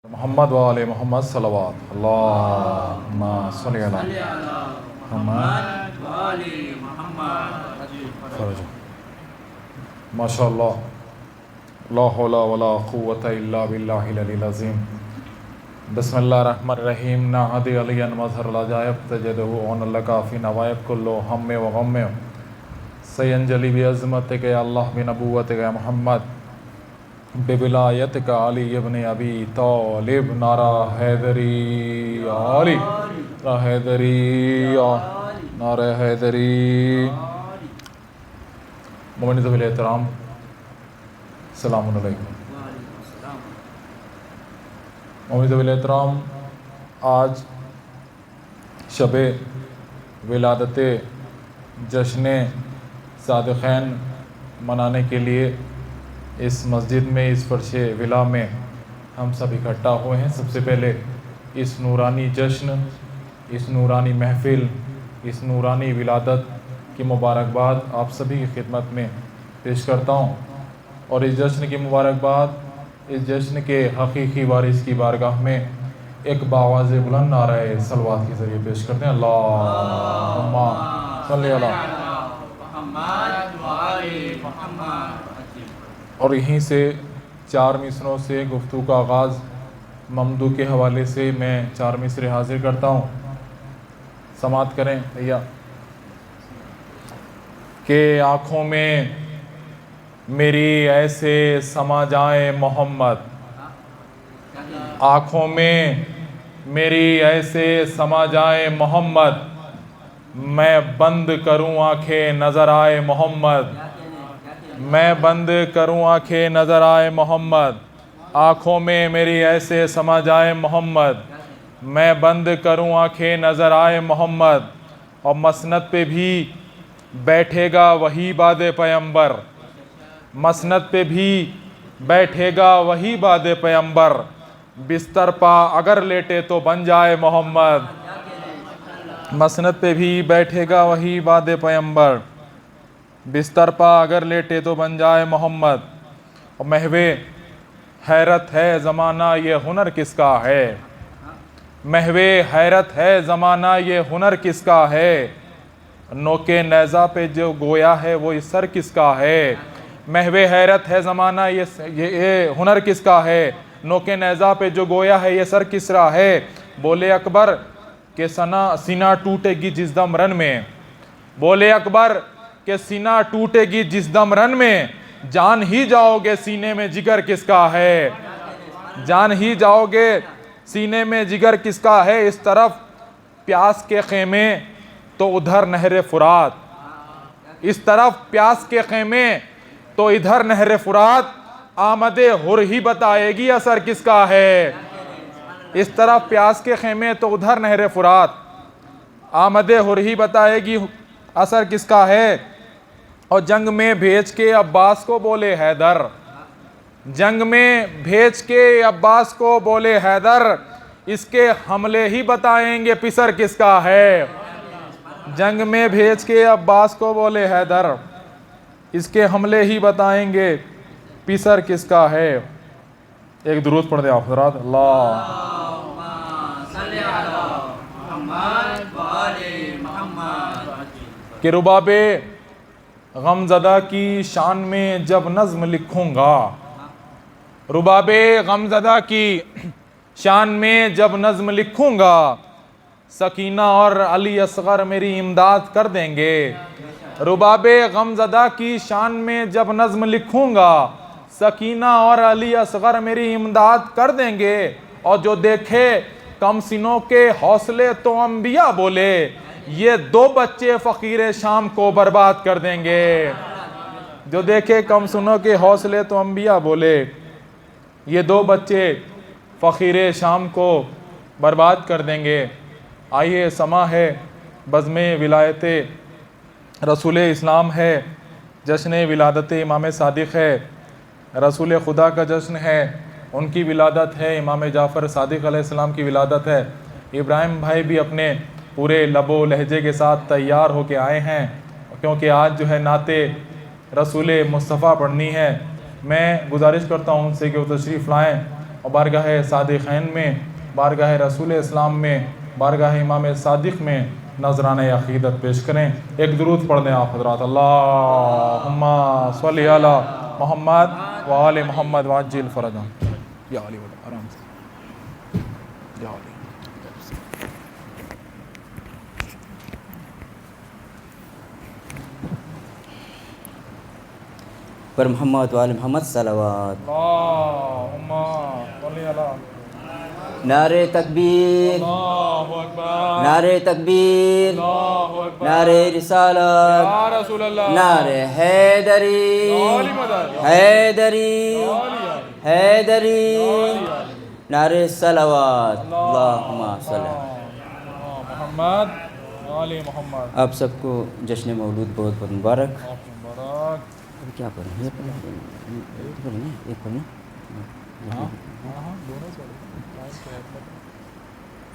محمد وآل محمد صلوات اللہم صلی علی محمد وآل محمد فرج ماشاء اللہ لا حول ولا قوة الا باللہ العلی العظیم بسم اللہ الرحمن الرحیم ناہدی علی مظہر العجائب تجدہ عون اللہ کافی نوائب کلو ہم و غم سینجلی بعظمتک یا اللہ بنبوتک یا محمد بولایتک علی ابن ابی طالب نعرہ حیدری علی نعرہ حیدری نعرہ حیدری مومنین ذوی الاحترام السلام علیکم۔ مومنین ذوی الاحترام، آج شب ولادت جشن صادقین منانے کے لیے اس مسجد میں، اس فرش ولا میں ہم سب اکٹھا ہوئے ہیں۔ سب سے پہلے اس نورانی جشن، اس نورانی محفل، اس نورانی ولادت کی مبارکباد آپ سبھی کی خدمت میں پیش کرتا ہوں، اور اس جشن کی مبارکباد اس جشن کے حقیقی وارث کی بارگاہ میں ایک باواز بلند نعرہ صلوات کے ذریعے پیش کرتے ہیں۔ اللہم صلی علی محمد وآل محمد۔ اور یہیں سے چار مصروں سے گفتگو کا آغاز ممدو کے حوالے سے میں چار مصرے حاضر کرتا ہوں، سماعت کریں بھیا۔ کہ آنکھوں میں میری ایسے سما جائیں محمد، آنکھوں میں میری ایسے سما جائیں محمد، میں بند کروں آنکھیں نظر آئے محمد، میں بند کروں آنکھیں نظر آئے محمد، آنکھوں میں میری ایسے سما جائے محمد، میں بند کروں آنکھیں نظر آئے محمد، اور مسند پہ بھی بیٹھے گا وہی باد پیمبر، مسند پہ بھی بیٹھے گا وہی باد پیمبر، بستر پا اگر لیٹے تو بن جائے محمد، مسند پہ بھی بیٹھے گا وہی باد پیمبر، بستر پا اگر لیٹے تو بن جائے محمد۔ اور محو حیرت ہے زمانہ یہ ہنر کس کا ہے، محو حیرت ہے زمانہ یہ ہنر کس کا ہے، نوک نیزہ پہ جو گویا ہے وہ سر کس کا ہے، محو حیرت ہے زمانہ یہ ہنر کس کا ہے، نوک نیزہ پہ جو گویا ہے یہ سر کس را ہے، بولے اکبر کہ سینہ ٹوٹے گی جس دم رن میں، بولے اکبر کہ سینہ ٹوٹے گی جس دم رن میں، جان ہی جاؤ گے سینے میں جگر کس کا ہے، جان ہی جاؤ گے سینے میں جگر کس کا ہے، اس طرف پیاس کے خیمے تو ادھر نہر فرات، اس طرف پیاس کے خیمے تو ادھر نہر فرات، آمد ہر ہی بتائے گی اثر کس کا ہے، اس طرف پیاس کے خیمے تو ادھر نہر فرات، آمد ہر ہی بتائے گی اثر کس کا ہے۔ اور جنگ میں بھیج کے عباس کو بولے حیدر، جنگ میں بھیج کے عباس کو بولے حیدر، اس کے حملے ہی بتائیں گے پسر کس کا ہے، جنگ میں بھیج کے عباس کو بولے حیدر، اس کے حملے ہی بتائیں گے پسر کس کا ہے۔ ایک درود پڑھ دیں آپ حضرات، اللہم صلی علی محمد وآل محمد۔ کہ رباب غم زدہ کی شان میں جب نظم لکھوں گا، رباب غم زدہ کی شان میں جب نظم لکھوں گا، سکینہ اور علی اصغر میری امداد کر دیں گے، رباب غم زدہ کی شان میں جب نظم لکھوں گا، سکینہ اور علی اصغر میری امداد کر دیں گے، اور جو دیکھے کم سنوں کے حوصلے تو انبیاء بولے، یہ دو بچے فقیر شام کو برباد کر دیں گے، جو دیکھے کم سنوں کے حوصلے تو انبیاء بولے، یہ دو بچے فقیر شام کو برباد کر دیں گے۔ آئیے سما ہے بزم ولایت رسول اسلام ہے، جشن ولادت امام صادق ہے، رسول خدا کا جشن ہے، ان کی ولادت ہے، امام جعفر صادق علیہ السلام کی ولادت ہے۔ ابراہیم بھائی بھی اپنے پورے لب و لہجے کے ساتھ تیار ہو کے آئے ہیں، کیونکہ آج جو ہے نعت رسول مصطفیٰ پڑھنی ہے۔ میں گزارش کرتا ہوں ان سے کہ وہ تشریف لائیں، اور بارگاہ صادقین میں، بارگاہ رسول اسلام میں، بارگاہ امام صادق میں نذرانہ عقیدت پیش کریں۔ ایک درود پڑھ دیں آپ حضرات، اللہم صلی علی محمد و آل محمد وعجل فرجہم۔ یا علی آرام سے، یا علی۔ پر محمد وآل محمد صلوات۔ اللہم صلی علی نعرہ تکبیر، اللہ اکبر، نعرہ تکبیر، اللہ اکبر، نعرہ رسالت، یا رسول اللہ، نعرہ حیدری، علی مدد، حیدری، علی حیدری، نعرہ صلوات، اللہم صلی۔ محمد علی محمد۔ آپ سب کو جشن مولود بہت بہت مبارک۔ مبارک۔ اب کیا پڑھیں؟ یہ پڑھیں، یہ پڑھیں۔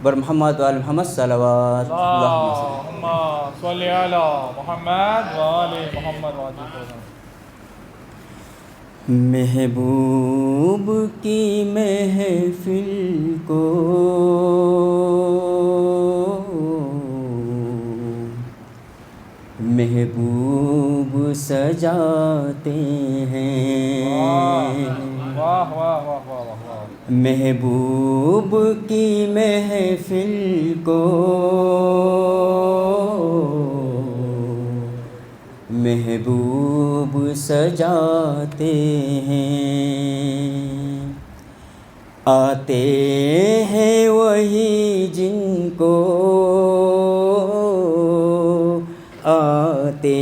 بر محمد وآل محمد صلوات، اللہم صلی۔ اللہم صلی علی محمد و آل محمد وعجل فرجہم۔ محبوب کی محفل کو محبوب سجاتے ہیں، واہ واہ واہ واہ واہ واہ۔ محبوب کی محفل کو محبوب سجاتے ہیں، آتے ہیں وہی جن کو، آتے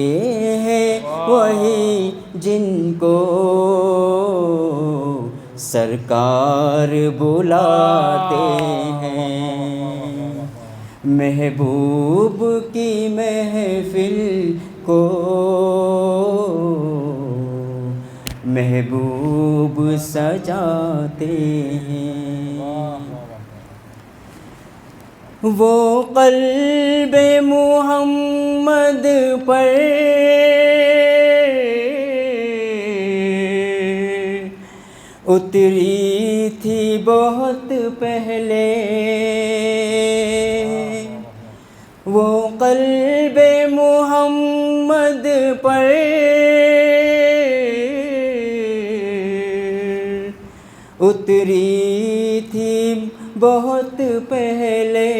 ہیں وہی جن کو سرکار بلاتے ہیں، محبوب کی محفل کو محبوب سجاتے ہیں۔ وہ قلب محمد پر اتری تھی بہت پہلے، وہ قلب محمد پر اتری تھی بہت پہلے،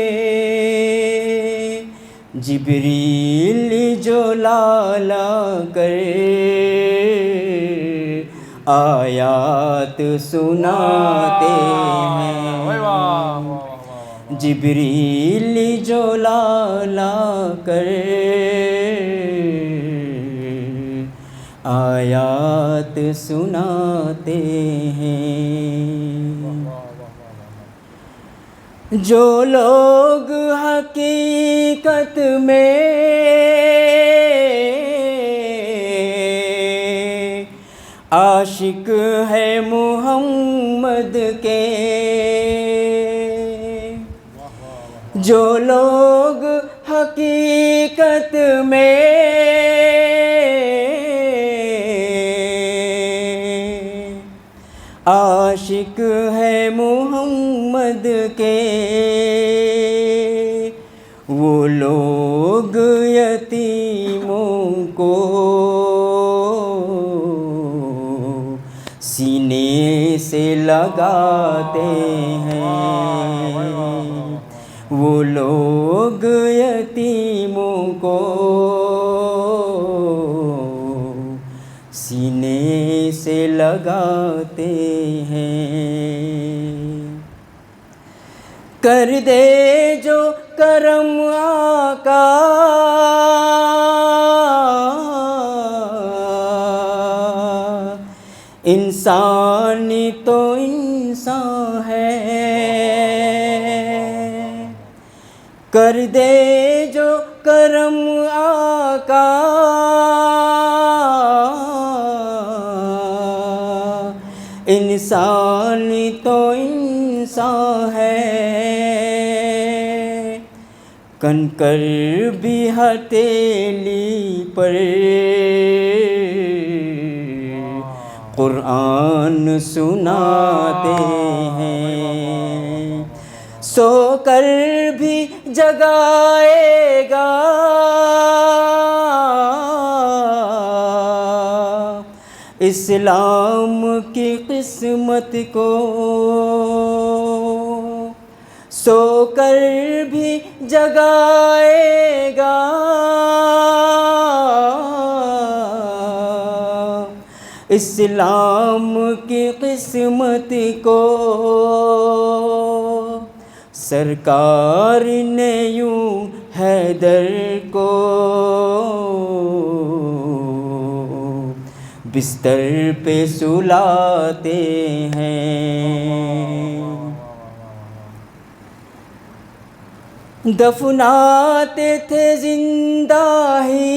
جبریل جو لالا کر آیات سناتے ہیں، جبریل جو لالا کر آیات سناتے ہیں، جو لوگ حقیقت میں عاشق ہے محمد کے، جو لوگ حقیقت میں عاشق ہے محمد کے، وہ لوگ یتیموں کو سینے سے لگاتے ہیں، وہ لوگ یتیموں کو سینے سے لگاتے ہیں، کر دے جو کرم آقا انسان تو انسان ہے، کر دے جو کرم آقا انسان تو انسان ہے، کنکر بھی ہتھیلی پر قرآن سناتے ہیں، سو کر بھی جگائے گا اسلام کی قسمت کو، سو کر بھی جگائے گا اسلام کی قسمت کو۔ سرکار نے یوں حیدر کو بستر پہ سلاتے ہیں، دفناتے تھے زندہ ہی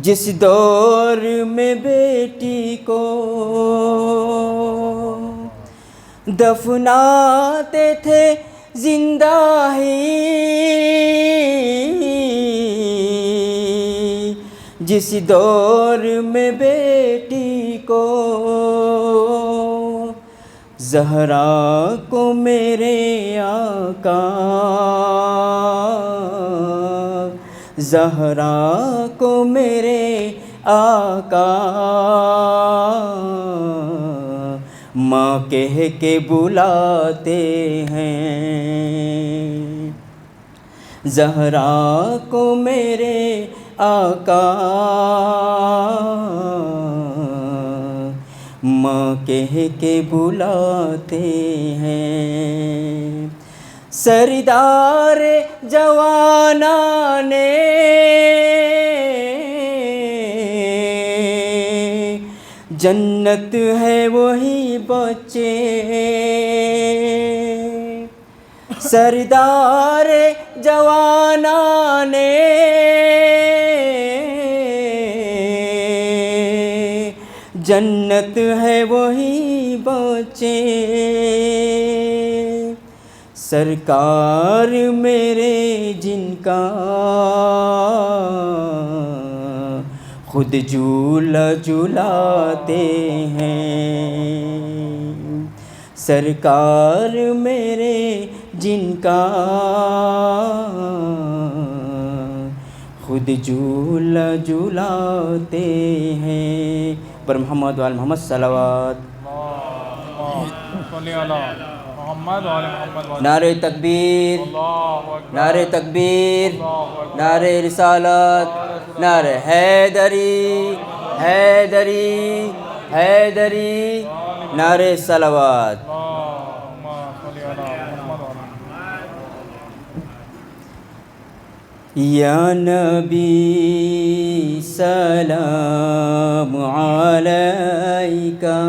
جس دور میں بیٹی کو، دفناتے تھے زندہ ہی جس دور میں بیٹی کو، زہرا کو میرے آقا، زہرا کو میرے آقا ماں کہہ کے بلاتے ہیں، زہرا کو میرے آقا ماں کہہ کے بلاتے ہیں۔ سردار جوانان جنت ہے وہی بچے، سردار جوانان جنت ہے وہی بچے، سرکار میرے جن کا خود جھولا جھلاتے ہیں، سرکار میرے جن کا خود جھولا جھلاتے ہیں۔ پر محمد وعلی محمد صلوات۔ نعرہ تکبیر، نعرہ تکبیر، نعرہ رسالت، نعرہ حیدری حیدری حیدری، نعرہ صلوات۔ یا نبی سلام علیکہ،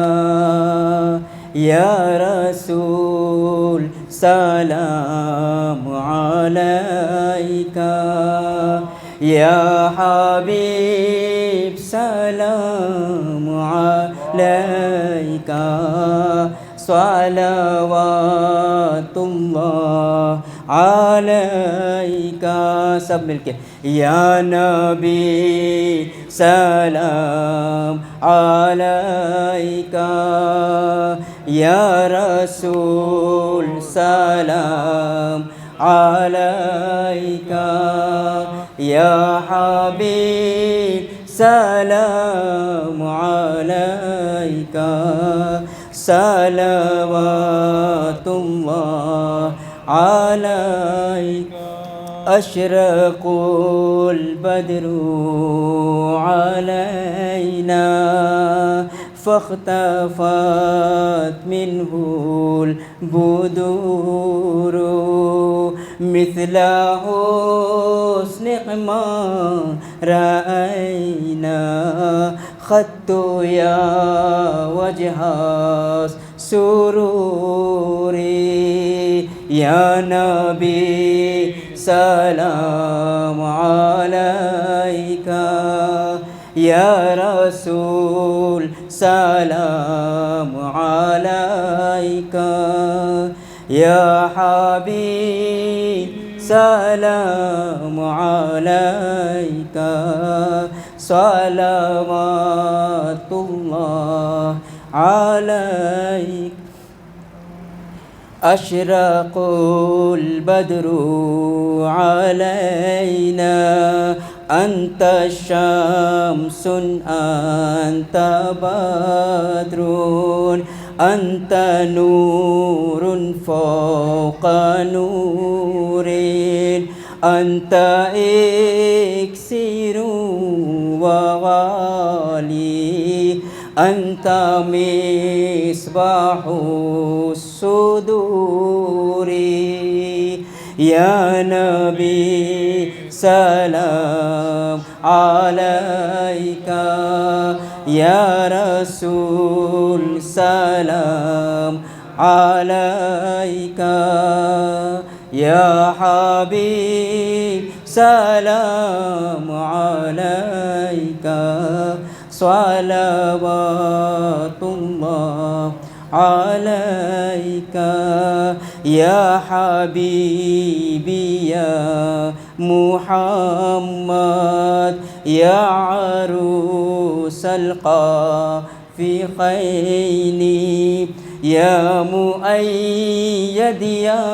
یا رسول سلام علیکہ، یا حبیب سلام علیکہ، صلوات اللہ علیکہ۔ سب مل کے یا نبی سلام علیکہ، یا رسول سلام علیکہ، یا حبیب سلام علیکہ، صلوات اللہ علیکہ۔ اشرق البدر علينا فاختفت منه البدور مثل حسنك ما رأينا خط يا وجه سروري يا نبي سلام عليك يا رسول سلام عليك يا حبيب سلام عليك صلوات الله عليك أشرق البدر علينا أنت شمس أنت بدر أنت نور فوق نور أنت إكسير وغالي أنت مصباح الصدور يا نبي سلام عليك يا رسول سلام عليك يا حبيب سلام عليك صلوات الله عليك يا حبيبي يا محمد يا عروس القافقين يا مؤيد يا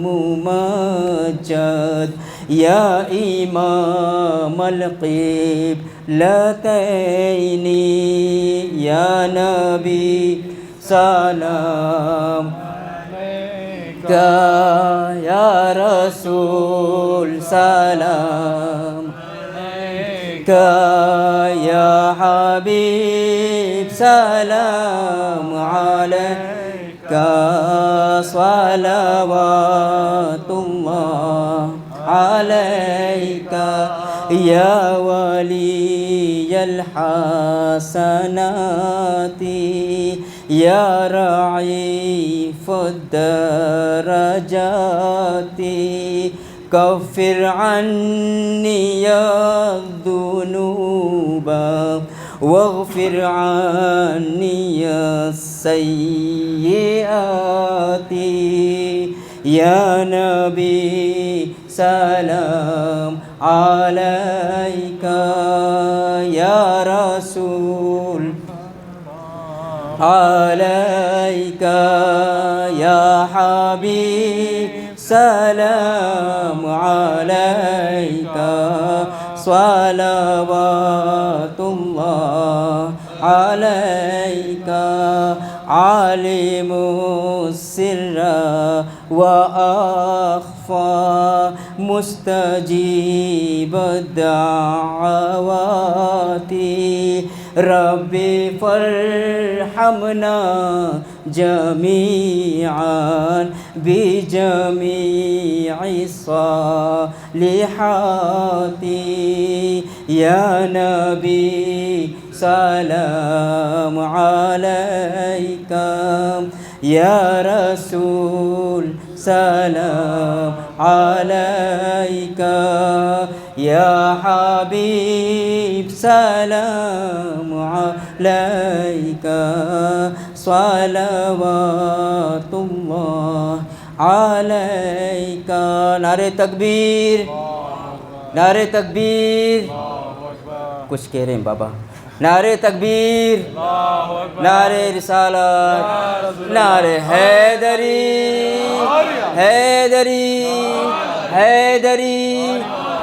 ممجد يا إمام القبلتين يا نبي سلام عليك يا رسول سلام عليك يا حبيب سلام عليك صلوات الله عليك يا ولي الحسنات يا رعيف الدرجات كفر عني الذنوب واغفر عني السيئات يا نبي سلام عليك يا رسول عليك يا حبيب سلام عليك صلوات الله عليك عالم السر وأخفى مستجيب الدعوات ربي فارحمنا جميعا بجميع الصالحات يا نبي سلام عليك يا رسول سلام عليك يا حبيب سلام عليك صلوات الله عليك نعرہ تکبیر نعرہ تکبیر کچھ کہہ رہے ہیں بابا نعرہ تکبیر نعرہ رسالت نعرہ حیدری حیدری حیدری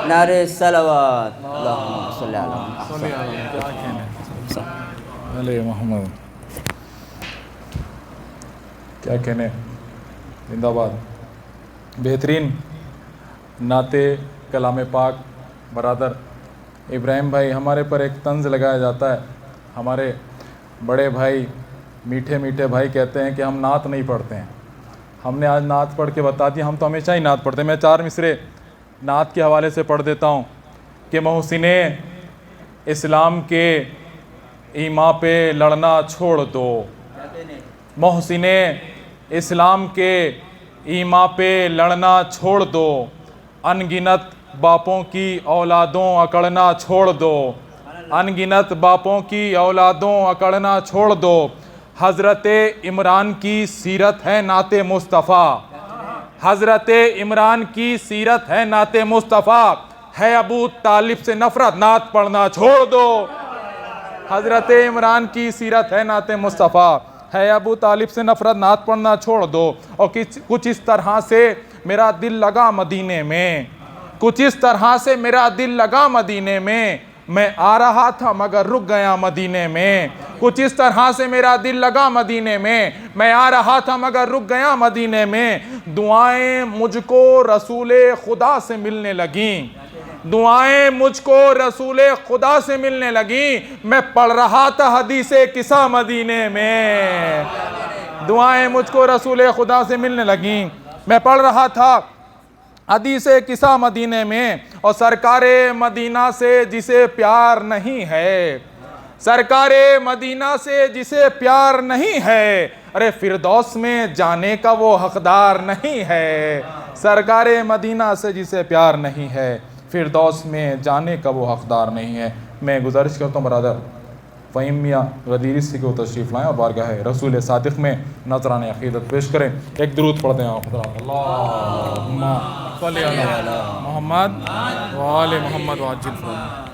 نعرہ صلوات اللہم صلی اللہ علیہ محمد کیا کہنے زندہ باد بہترین نعت کلام پاک برادر ابراہیم بھائی ہمارے پر ایک طنز لگایا جاتا ہے ہمارے بڑے بھائی میٹھے میٹھے بھائی کہتے ہیں کہ ہم نعت نہیں پڑھتے ہیں ہم نے آج نعت پڑھ کے بتا دی ہم تو ہمیشہ ہی نعت پڑھتے ہیں میں 4 مصرے نعت کے حوالے سے پڑھ دیتا ہوں کہ محسن اسلام کے ایما پہ لڑنا چھوڑ دو محسن اسلام کے ایما پہ لڑنا چھوڑ دو ان گنت باپوں کی اولادوں اکڑنا چھوڑ دو ان گنت باپوں کی اولادوں اکڑنا چھوڑ دو حضرت عمران کی سیرت ہے نعت مصطفیٰ حضرت عمران کی سیرت ہے نعت مصطفیٰ، ہے ابو طالب سے نفرت نعت پڑھنا چھوڑ دو۔ حضرت عمران کی سیرت ہے نعت مصطفیٰ، ہے ابو طالب سے نفرت نعت پڑھنا چھوڑ دو۔ اور کچھ اس طرح سے میرا دل لگا مدینے میں، کچھ اس طرح سے میرا دل لگا مدینے میں آ رہا تھا مگر رک گیا مدینے میں۔ کچھ اس طرح سے میرا دل لگا مدینے میں آ رہا تھا مگر رک گیا مدینے میں۔ دعائیں مجھ کو رسول خدا سے ملنے لگیں، دعائیں مجھ کو رسول خدا سے ملنے لگیں، میں پڑھ رہا تھا حدیث قصہ مدینے میں۔ دعائیں مجھ کو رسول خدا سے ملنے لگیں، میں پڑھ رہا تھا حدیث قصہ مدینے میں۔ اور سرکار مدینہ سے جسے پیار نہیں ہے، سرکار مدینہ سے جسے پیار نہیں ہے، ارے فردوس میں جانے کا وہ حقدار نہیں ہے۔ سرکار مدینہ سے جسے پیار نہیں ہے، فردوس میں جانے کا وہ حقدار نہیں ہے۔ میں گزارش کرتا ہوں برادر فہیم میاں غدیری سے کہ وہ تشریف لائیں اور بارگاہ رسول صادق میں نذران عقیدت پیش کریں۔ ایک درود پڑھتے ہیں حضرات، اللہم صلی علی محمد وآل محمد وعجل فرجہ۔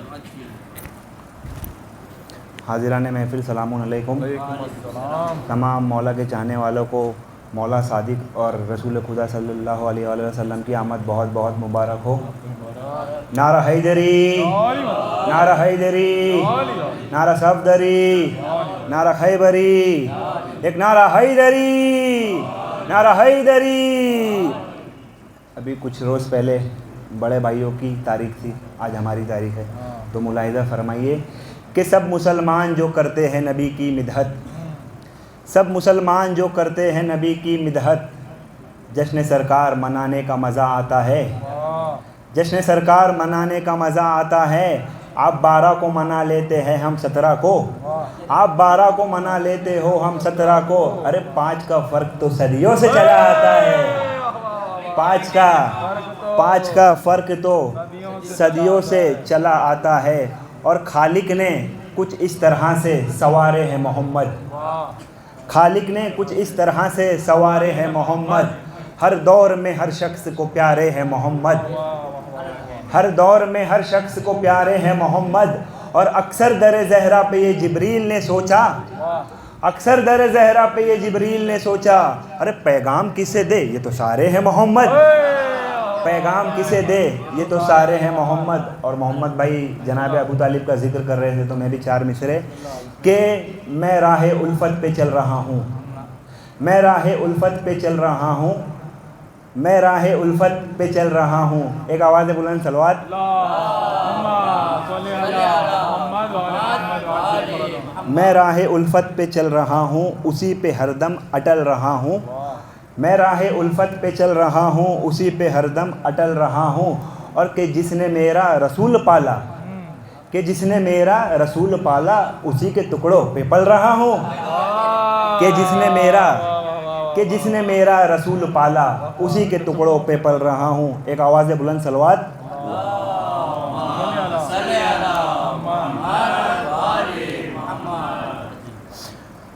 حاضران محفل سلام علیکم۔ وعلیکم السلام۔ تمام مولا کے چاہنے والوں کو مولا صادق اور رسول خدا صلی اللہ علیہ وآلہ وسلم کی آمد بہت بہت مبارک ہو۔ نعرہ حیدری، نعرہ حیدری، نعرہ صفدری، نعرہ خیبری، ایک نعرہ حیدری، نعرہ حیدری۔ ابھی کچھ روز پہلے بڑے بھائیوں کی تاریخ تھی، آج ہماری تاریخ ہے، تو ملاحظہ فرمائیے کہ سب مسلمان جو کرتے ہیں نبی کی مدحت، سب مسلمان جو کرتے ہیں نبی کی مدحت، جشن سرکار منانے کا مزہ آتا ہے، جشن سرکار منانے کا مزہ آتا ہے۔ آپ 12 کو منا لیتے ہیں ہم 17 کو، آپ 12 کو منا لیتے ہو ہم 17 کو، ارے 5 کا فرق تو صدیوں سے چلا آتا ہے، 5 کا فرق تو صدیوں سے چلا آتا ہے۔ اور خالق نے کچھ اس طرح سے سوارے ہیں محمد، خالق نے کچھ اس طرح سے سوارے ہیں محمد، ہر دور میں ہر شخص کو پیارے ہیں محمد، ہر دور میں ہر شخص کو پیارے ہیں محمد۔ اور اکثر در زہرا پہ یہ جبریل نے سوچا، اکثر در زہرا پہ یہ جبریل نے سوچا، ارے پیغام کسے دے، یہ تو سارے ہیں محمد، پیغام کسے دے، یہ تو سارے ہیں محمد۔ اور محمد بھائی جناب ابو طالب کا ذکر کر رہے تھے تو میں بھی 4 مصرے کہ میں راہ الفت پہ چل رہا ہوں، میں راہ الفت پہ چل رہا ہوں، میں راہ الفت پہ چل رہا ہوں۔ ایک آواز بلند صلوات۔ میں راہ الفت پہ چل رہا ہوں، اسی پہ ہر دم اٹل رہا ہوں، میں راہ الفت پہ چل رہا ہوں، اسی پہ ہر دم اٹل رہا ہوں۔ اور کہ جس نے میرا رسول پالا، کہ جس نے میرا رسول پالا، اسی کے ٹکڑوں پہ پل رہا ہوں، کہ جس نے میرا رسول پالا، اسی کے ٹکڑوں پہ پل رہا ہوں۔ ایک آواز بلند صلوات۔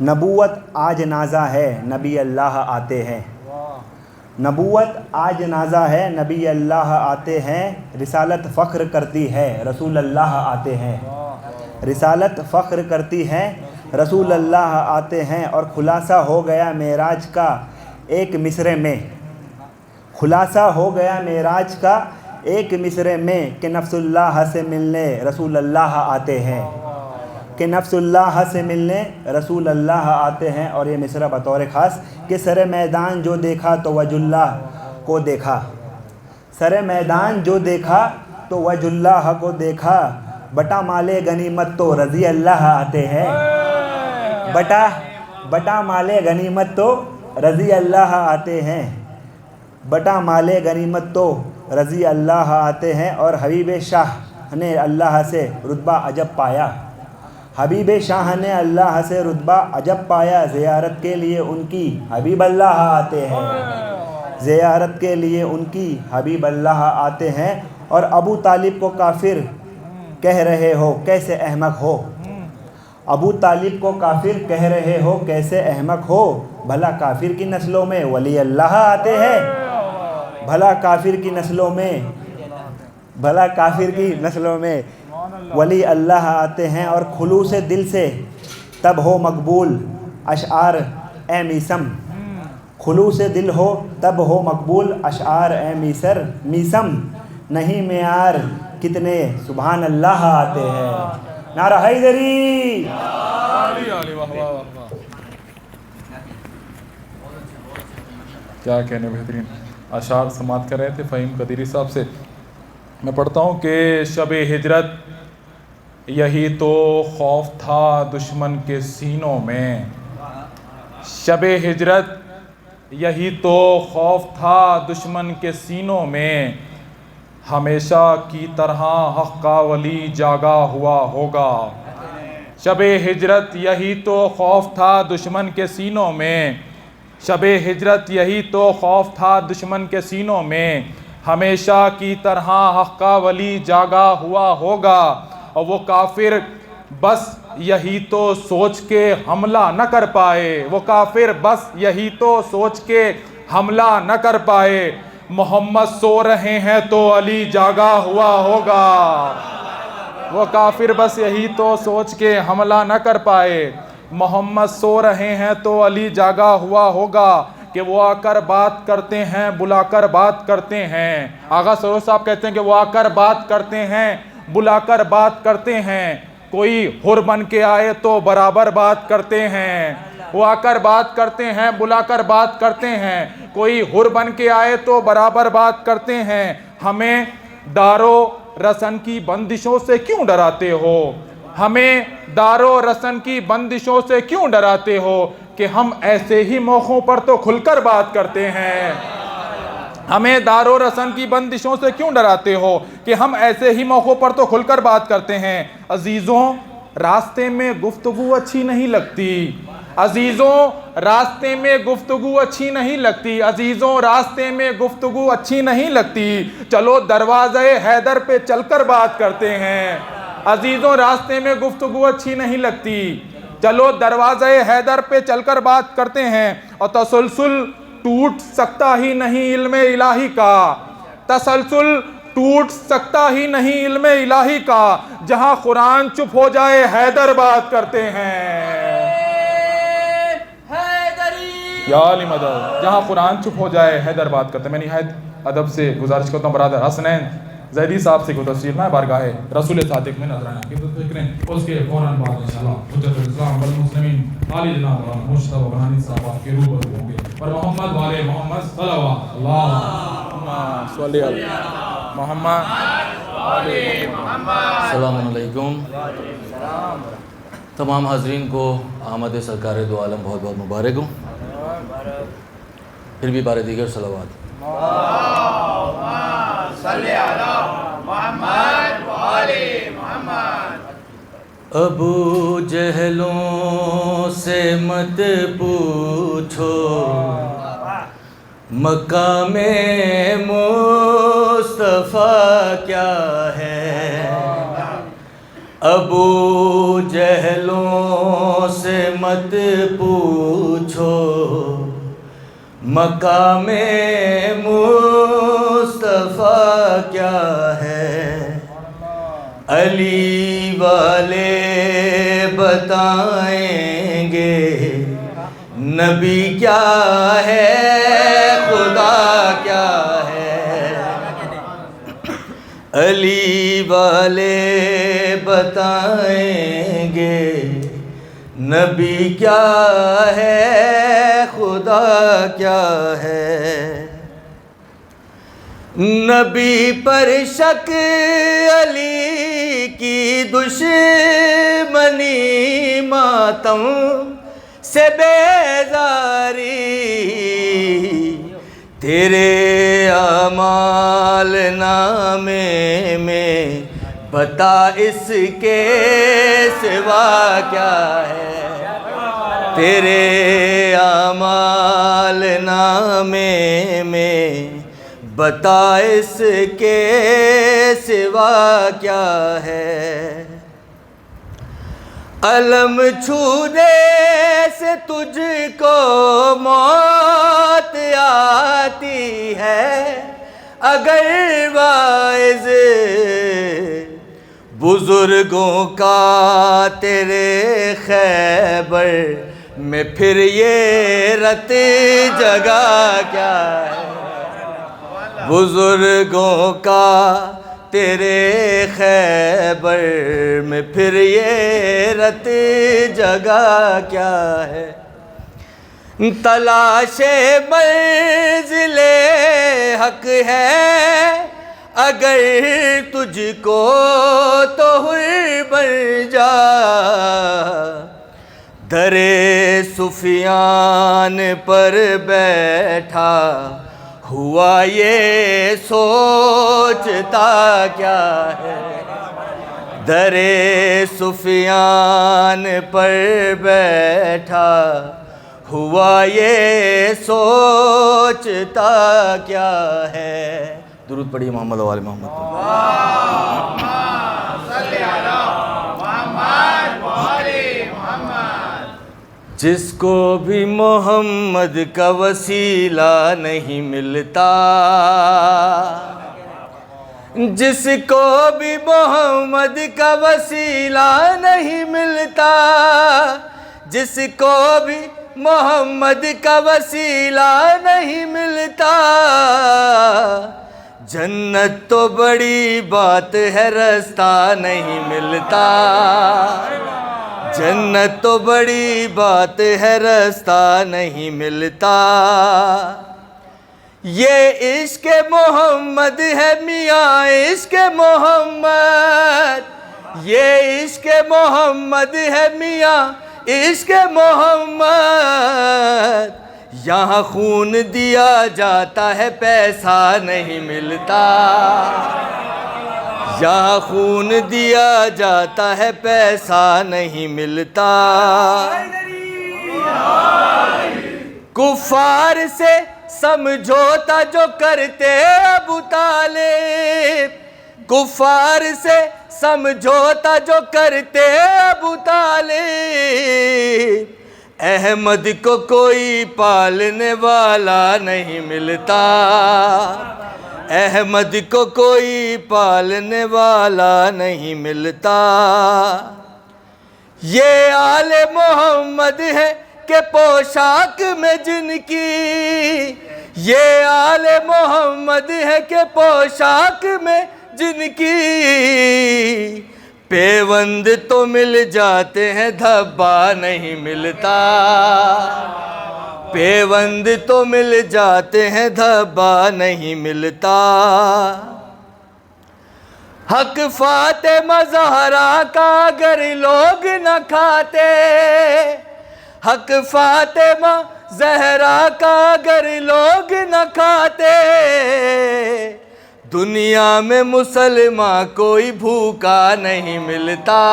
نبوت آج نازہ ہے نبی اللہ آتے ہیں، نبوت آج نازہ ہے نبی اللہ آتے ہیں، رسالت فخر کرتی ہے رسول اللہ آتے ہیں، رسالت فخر کرتی ہے رسول اللہ آتے ہیں۔ اور خلاصہ ہو گیا معراج کا ایک مصرے میں، خلاصہ ہو گیا معراج کا ایک مصرے میں، کہ نفس اللہ سے ملنے رسول اللہ آتے ہیں، کہ نفس اللہ سے ملنے رسول اللہ آتے ہیں۔ اور یہ مصرع بطور خاص کہ سر میدان جو دیکھا تو وجہ اللہ کو دیکھا، سر میدان جو دیکھا تو وجہ اللہ کو دیکھا، بٹا مال غنیمت تو رضی اللہ آتے ہیں، بٹا مال غنیمت تو رضی اللہ آتے ہیں، بٹا مال غنیمت تو رضی اللہ آتے ہیں۔ اور حبیب شاہ نے اللہ سے رتبہ عجب پایا، حبیب شاہ نے اللہ سے رتبہ عجب پایا، زیارت کے لیے ان کی حبیب اللہ آتے ہیں، زیارت کے لیے ان کی حبیب اللہ آتے ہیں۔ اور ابو طالب کو کافر کہہ رہے ہو کیسے احمق ہو، ابو طالب کو کافر کہہ رہے ہو کیسے احمق ہو، بھلا کافر کی نسلوں میں ولی اللہ آتے ہیں، بھلا کافر کی نسلوں میں ولی اللہ آتے ہیں اور خلوص دل سے تب ہو مقبول اشعار اے میسم، خلوص دل ہو تب ہو مقبول اشعار اے میسم، نہیں معیار کتنے سبحان اللہ آتے ہیں۔ نعرہ حیدری۔ کیا کہنے، بہترین اشعار سماعت کر رہے تھے فہیم قدیری صاحب سے۔ میں پڑھتا ہوں کہ شب ہجرت یہی تو خوف تھا دشمن کے سینوں میں، شب ہجرت یہی تو خوف تھا دشمن کے سینوں میں، ہمیشہ کی طرح حق کا ولی جاگا ہوا ہوگا۔ شب ہجرت یہی تو خوف تھا دشمن کے سینوں میں، شب ہجرت یہی تو خوف تھا دشمن کے سینوں میں، ہمیشہ کی طرح حق کا ولی جاگا ہوا ہوگا، اور وہ کافر بس یہی تو سوچ کے حملہ نہ کر پائے، وہ کافر بس یہی تو سوچ کے حملہ نہ کر پائے، محمد سو رہے ہیں تو علی جاگا ہوا ہوگا، وہ کافر بس یہی تو سوچ کے حملہ نہ کر پائے، محمد سو رہے ہیں تو علی جاگا ہوا ہوگا، کہ وہ آ کر بات کرتے ہیں بلا کر بات کرتے ہیں۔ آغا سرور صاحب کہتے ہیں کہ وہ آ کر بات کرتے ہیں بلا کر بات کرتے ہیں، کوئی حر بن کے آئے تو برابر بات کرتے ہیں، وہ آ کر بات کرتے ہیں بلا کر بات کرتے ہیں، کوئی حر بن کے آئے تو برابر بات کرتے ہیں، ہمیں دارو رسن کی بندشوں سے کیوں ڈراتے ہو، ہمیں دارو رسن کی بندشوں سے کیوں ڈراتے ہو، کہ ہم ایسے ہی موقعوں پر تو کھل کر بات کرتے ہیں، ہمیں دارو رسن کی بندشوں سے کیوں ڈراتے ہو، کہ ہم ایسے ہی موقعوں پر تو کھل کر بات کرتے ہیں۔ عزیزوں راستے میں گفتگو اچھی نہیں لگتی، عزیزوں راستے میں گفتگو اچھی نہیں لگتی، عزیزوں راستے میں گفتگو اچھی نہیں لگتی، چلو دروازے حیدر پہ چل کر بات کرتے ہیں، عزیزوں راستے میں گفتگو اچھی نہیں لگتی، چلو دروازے حیدر پہ چل کر بات کرتے ہیں، اور تسلسل ٹوٹ سکتا ہی نہیں علم الہی کا، تسلسل ٹوٹ سکتا ہی نہیں علم الہی کا، جہاں قرآن چپ ہو جائے حیدر بات کرتے ہیں، یا علی مدد، جہاں قرآن چپ ہو جائے حیدر بات کرتے ہیں۔ میں نہایت ادب سے گزارش کرتا ہوں برادر حسنین زیدی صاحب سے کو تشریف میں بارگاہ رسول صادق میں نظرانہ کی فکریں، اس کے فوراً بعد انشاءاللہ حجت الاسلام والمسلمین عالی جناب مجتبی بنانی صاحب کے روبرو ہوں گے، اور محمد والے محمد صلوات اللہم صلی علی محمد۔ السلام علیکم، تمام حاضرین کو آمد سرکار دو عالم بہت بہت مبارک ہوں، پھر بھی بار دیگر صلوات۔ ابو جہلوں سے مت پوچھو مقام مصطفیٰ کیا ہے، ابو جہلوں سے مت پوچھو مقام مصطفیٰ کیا ہے، علی والے بتائیں گے نبی کیا ہے، خدا کیا ہے، علی والے بتائیں گے نبی کیا ہے، خدا کیا ہے، نبی پر شک علی کی دشمنی ماتم سے بیزاری، تیرے اعمال نامے میں بتا اس کے سوا کیا ہے، تیرے اعمال نامے میں بتا اس کے سوا کیا ہے، علم چھونے سے تجھ کو موت آتی ہے، اگر واعظ بزرگوں کا تیرے خیبر میں پھر یہ رت جگہ کیا ہے؟ بزرگوں کا تیرے خیبر میں پھر یہ رت جگہ کیا ہے؟ تلاش منزل حق ہے اگر تجھ کو تو حر بن جا، در سفیان پر بیٹھا ہوا یہ سوچتا کیا ہے؟ در سفیان پر بیٹھا ہوا یہ سوچتا کیا ہے؟ درود پڑھیے محمد و آل محمد پر۔ جس کو بھی محمد کا وسیلہ نہیں ملتا، جس کو بھی محمد کا وسیلہ نہیں ملتا، جس کو بھی محمد کا وسیلہ نہیں ملتا، جنت تو بڑی بات ہے رستہ نہیں ملتا، جنت تو بڑی بات ہے رستہ نہیں ملتا۔ یہ عشق محمد ہے میاں عشق محمد، یہ عشق محمد ہے میاں عشق محمد، یہاں خون دیا جاتا ہے پیسہ نہیں ملتا، یہاں خون دیا جاتا ہے پیسہ نہیں ملتا۔ کفار سے سمجھوتا جو کرتے ابو طالب، کفار سے سمجھوتا جو کرتے ابو طالب، احمد کو کوئی پالنے والا نہیں ملتا، احمد کو کوئی پالنے والا نہیں ملتا۔ یہ آل محمد ہے کہ پوشاک میں جن کی، یہ آل محمد ہے کہ پوشاک میں جن کی، پیوند تو مل جاتے ہیں دھبا نہیں ملتا، پیوند تو مل جاتے ہیں دھبا نہیں ملتا۔ حق فاطمہ زہرا کا اگر لوگ نہ کھاتے، حق فاطمہ زہرا کا اگر لوگ نہ کھاتے، دنیا میں مسلمان کوئی بھوکا نہیں ملتا،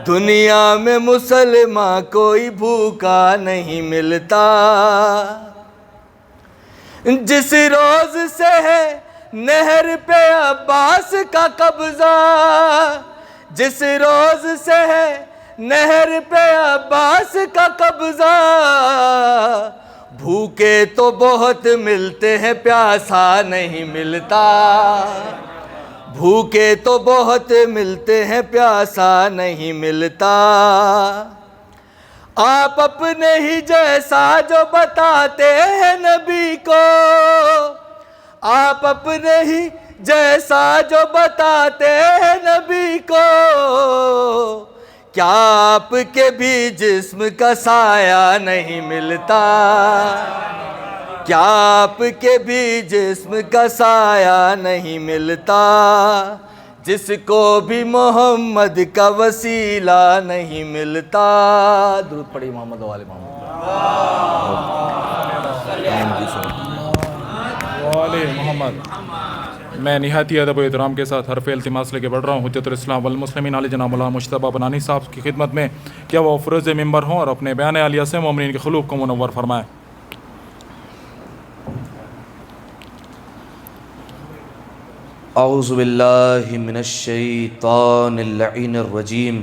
دنیا میں مسلمان کوئی بھوکا نہیں ملتا۔ جس روز سے ہے نہر پہ عباس کا قبضہ، جس روز سے ہے نہر پہ عباس کا قبضہ، بھوکے تو بہت ملتے ہیں پیاسا نہیں ملتا، بھوکے تو بہت ملتے ہیں پیاسا نہیں ملتا۔ آپ اپنے ہی جیسا جو بتاتے ہیں نبی کو، آپ اپنے ہی جیسا جو بتاتے ہیں نبی کو، کیا آپ کے بھی جسم کا سایہ نہیں ملتا، کیا آپ کے بھی جسم کا سایہ نہیں ملتا، جس کو بھی محمد کا وسیلہ نہیں ملتا۔ درود پڑھیے محمد و آل محمد۔ والے محمد۔ میں نہایتی ادب و احترام کے ساتھ حرف التماس لے کے بڑھ رہا ہوں حجت الاسلام والمسلمین علی جناب مولانا مجتبیٰ بنانی صاحب کی خدمت میں، کیا وہ افروز ممبر ہوں اور اپنے بیان عالیہ سے مومنین کے قلوب کو منور فرمائیں۔ اعوذ باللہ من الشیطان اللعین الرجیم،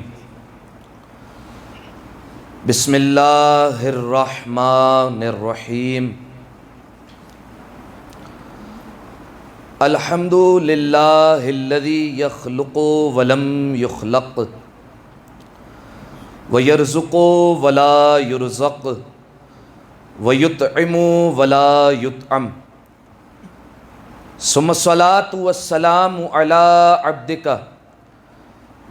بسم اللہ الرحمن الرحیم، الحمد للہ الذی یخلق ولم یخلق ویرزق ولا یرزق ویطعم ولا یطعم ثم الصلاۃ والسلام علی عبدک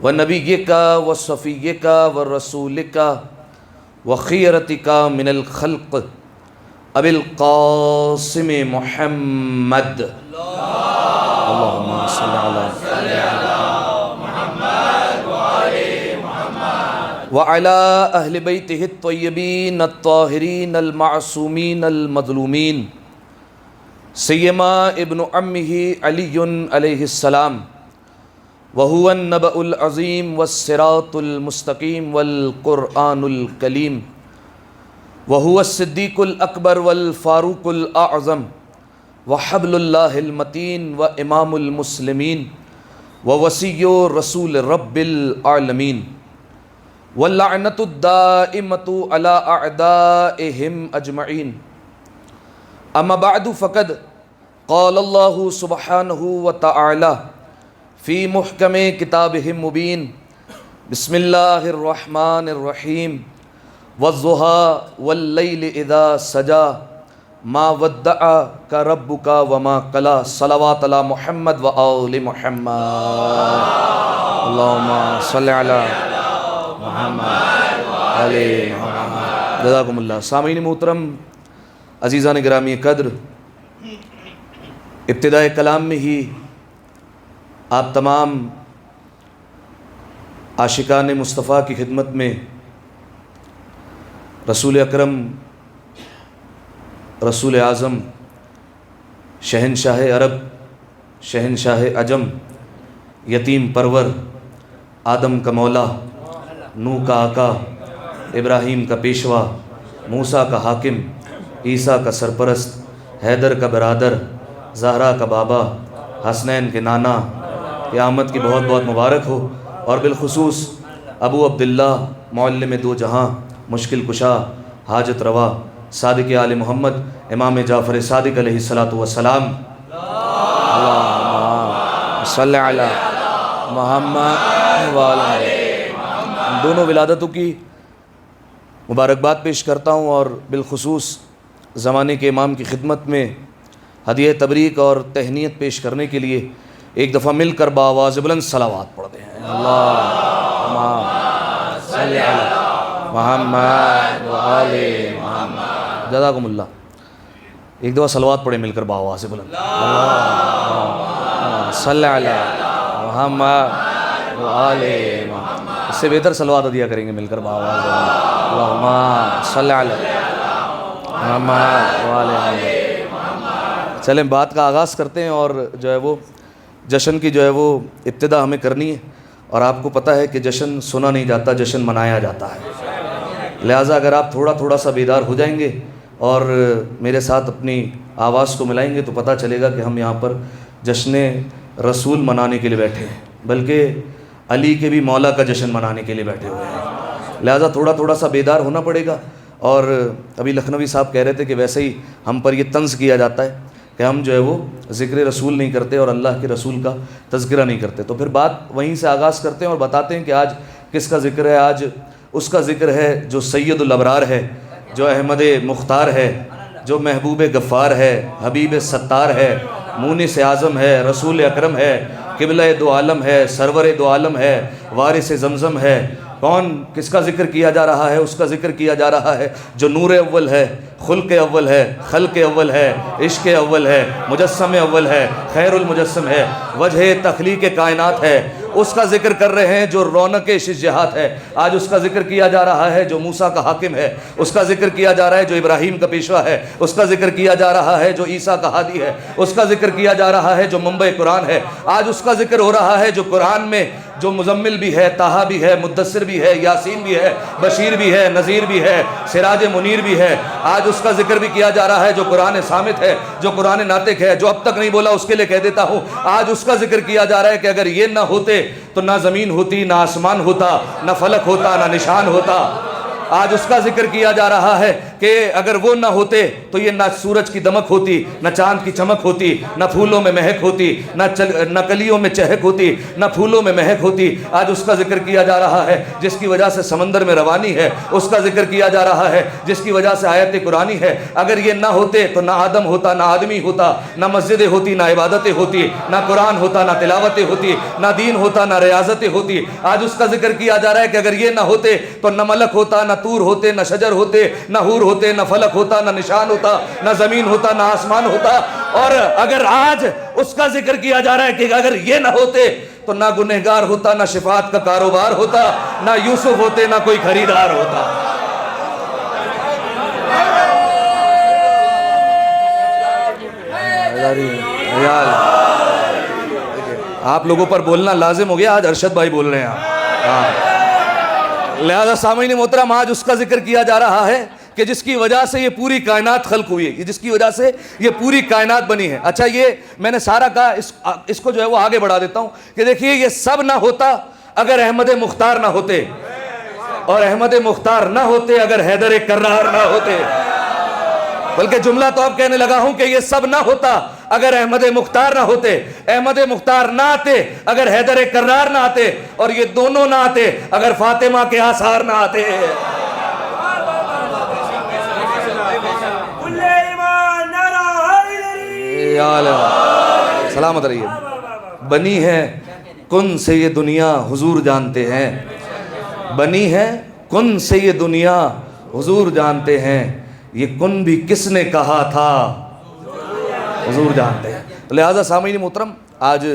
ونبیک وصفیک ورسولک وخیرتک من الخلق ابی القاسم محمد اللہم صلی علی وعلی اہل بیتہ الطیبین الطاہرین المعصومین المظلومین سیما ابن عمہ علی علیہ السلام وہو النبأ العظیم والصراط المستقیم والقرآن الکلیم وہو الصدیق الاکبر والفاروق الاعظم وحبل اللہ المتین وامام المسلمین ووصی رسول رب العالمین واللعنۃ الدائمۃ علی اعدائہم اجمعین اما بعد فقد قال اللہ سبحانہ وتعالی فی محکم کتابہ المبین بسم اللہ الرحمن الرحیم والضحی واللیل اذا سجا ما ودعک ربک وما قلی صلوات علی محمد وآل محمد اللہم صلی علی محمد علی محمد جزاکم اللہ۔ سامعین محترم، عزیزان گرامی قدر، ابتدائے کلام میں ہی آپ تمام عاشقان مصطفیٰ کی خدمت میں رسول اکرم، رسول اعظم، شہنشاہ عرب، شہنشاہ عجم، یتیم پرور، آدم کا مولا، نوح کا آقا، ابراہیم کا پیشوا، موسیٰ کا حاکم، عیسیٰ کا سرپرست، حیدر کا برادر، زہرا کا بابا، حسنین کے نانا، قیامت کی بہت بہت مبارک ہو، اور بالخصوص ابو عبداللہ معلم دو جہاں، مشکل کشا، حاجت روا، صادق آل محمد، امام جعفر صادق علیہ السلام، اللہم صلی علی محمد وعلی دونوں ولادتوں کی مبارکباد پیش کرتا ہوں، اور بالخصوص زمانے کے امام کی خدمت میں ہدیہ تبریک اور تہنیت پیش کرنے کے لیے ایک دفعہ مل کر بآواز بلند صلوات پڑھتے ہیں۔ اللہم صلی علی محمد وآل محمد۔ جزاکم اللہ۔ ایک دفعہ صلوات پڑھیں مل کر بآواز بلند۔ اللہم صلی علی محمد وآل محمد۔ اس سے بہتر صلوات عطیہ کریں گے مل کر بآواز بلند۔ اللہم صلی علی محمد وآل محمد۔ چلیں بات کا آغاز کرتے ہیں، اور جو ہے وہ جشن کی جو ہے وہ ابتدا ہمیں کرنی ہے، اور آپ کو پتہ ہے کہ جشن سنا نہیں جاتا، جشن منایا جاتا ہے۔ لہٰذا اگر آپ تھوڑا تھوڑا سا بیدار ہو جائیں گے اور میرے ساتھ اپنی آواز کو ملائیں گے تو پتہ چلے گا کہ ہم یہاں پر جشن رسول منانے کے لیے بیٹھے ہیں، بلکہ علی کے بھی مولا کا جشن منانے کے لیے بیٹھے ہوئے ہیں۔ لہٰذا تھوڑا تھوڑا سا بیدار ہونا پڑے گا۔ اور ابھی لکھنوی صاحب کہہ رہے تھے کہ ویسے ہی ہم پر یہ طنز کیا جاتا ہے کہ ہم جو ہے وہ ذکر رسول نہیں کرتے اور اللہ کے رسول کا تذکرہ نہیں کرتے، تو پھر بات وہیں سے آغاز کرتے ہیں اور بتاتے ہیں کہ آج کس کا ذکر ہے۔ آج اس کا ذکر ہے جو سید الابرار ہے، جو احمد مختار ہے، جو محبوب غفار ہے، حبیب ستار ہے، مونس اعظم ہے، رسول اکرم ہے، قبلہ دو عالم ہے، سرور دو عالم ہے، وارث زمزم ہے۔ کون کس کا ذکر کیا جا رہا ہے؟ اس کا ذکر کیا جا رہا ہے جو نور اول ہے، خلق اول ہے، خلق اول ہے، عشق اول ہے، مجسم اول ہے، خیر المجسم ہے، وجہ تخلیق کائنات ہے۔ اس کا ذکر کر رہے ہیں جو رونق شجاعت ہے۔ آج اس کا ذکر کیا جا رہا ہے جو موسیٰ کا حاکم ہے، اس کا ذکر کیا جا رہا ہے جو ابراہیم کا پیشوا ہے، اس کا ذکر کیا جا رہا ہے جو عیسیٰ کا ہادی ہے، اس کا ذکر کیا جا رہا ہے جو منبع قرآن ہے۔ آج اس کا ذکر ہو رہا ہے جو قرآن میں جو مزمل بھی ہے، طٰہٰ بھی ہے، مدثر بھی ہے، یاسین بھی ہے، بشیر بھی ہے، نذیر بھی ہے، سراج منیر بھی ہے۔ آج اس کا ذکر بھی کیا جا رہا ہے جو قرآن صامت ہے، جو قرآن ناطق ہے۔ جو اب تک نہیں بولا اس کے لیے کہہ دیتا ہوں، آج اس کا ذکر کیا جا رہا ہے کہ اگر یہ نہ ہوتے تو نہ زمین ہوتی، نہ آسمان ہوتا، نہ فلک ہوتا، نہ نشان ہوتا۔ آج اس کا ذکر کیا جا رہا ہے کہ اگر وہ نہ ہوتے تو یہ نہ سورج کی دمک ہوتی، نہ چاند کی چمک ہوتی، نہ پھولوں میں مہک ہوتی، نہ کلیوں میں چہک ہوتی، نہ پھولوں میں مہک ہوتی۔ آج اس کا ذکر کیا جا رہا ہے جس کی وجہ سے سمندر میں روانی ہے، اس کا ذکر کیا جا رہا ہے جس کی وجہ سے آیت قرآنی ہے۔ اگر یہ نہ ہوتے تو نہ آدم ہوتا، نہ آدمی ہوتا، نہ مسجدیں ہوتی، نہ عبادتیں ہوتی، نہ قرآن ہوتا، نہ تلاوتیں ہوتی، نہ دین ہوتا، نہ ریاضتیں ہوتی۔ آج اس کا ذکر کیا جا رہا ہے کہ اگر یہ نہ ہوتے تو نہ ملک ہوتا، نہ طور ہوتے، نہ شجر ہوتے، نہ حور ہوتے، نہ فلک ہوتا، نہ نشان ہوتا، نہ زمین ہوتا، نہ آسمان ہوتا۔ اور اگر آج اس کا ذکر کیا جا رہا ہے کہ اگر یہ نہ ہوتے تو نہ گنہگار ہوتا، نہ شفاعت کا کاروبار ہوتا، نہ یوسف ہوتے، نہ کوئی خریدار ہوتا۔ آپ لوگوں پر بولنا لازم ہو گیا، آج ارشد بھائی بول رہے ہیں۔ لہذا سامعین محترم، آج اس کا ذکر کیا جا رہا ہے کہ جس کی وجہ سے یہ پوری کائنات خلق ہوئی ہے، جس کی وجہ سے یہ پوری کائنات بنی ہے۔ اچھا، یہ میں نے سارا کہا، اس کو جو ہے وہ آگے بڑھا دیتا ہوں کہ دیکھیے یہ سب نہ ہوتا اگر احمد مختار نہ ہوتے، اور احمد مختار نہ ہوتے اگر حیدر کرار نہ ہوتے۔ بلکہ جملہ تو اب کہنے لگا ہوں کہ یہ سب نہ ہوتا اگر احمد مختار نہ ہوتے، احمد مختار نہ آتے اگر حیدر کرار نہ آتے، اور یہ دونوں نہ آتے اگر فاطمہ کے آثار نہ آتے۔ سلامت رہیے۔ بنی ہے کن سے یہ دنیا حضور جانتے ہیں، بنی ہے کن سے یہ دنیا حضور جانتے ہیں، یہ کن بھی کس نے کہا تھا حضور جانتے ہیں۔ لہذا سامعین محترم، آج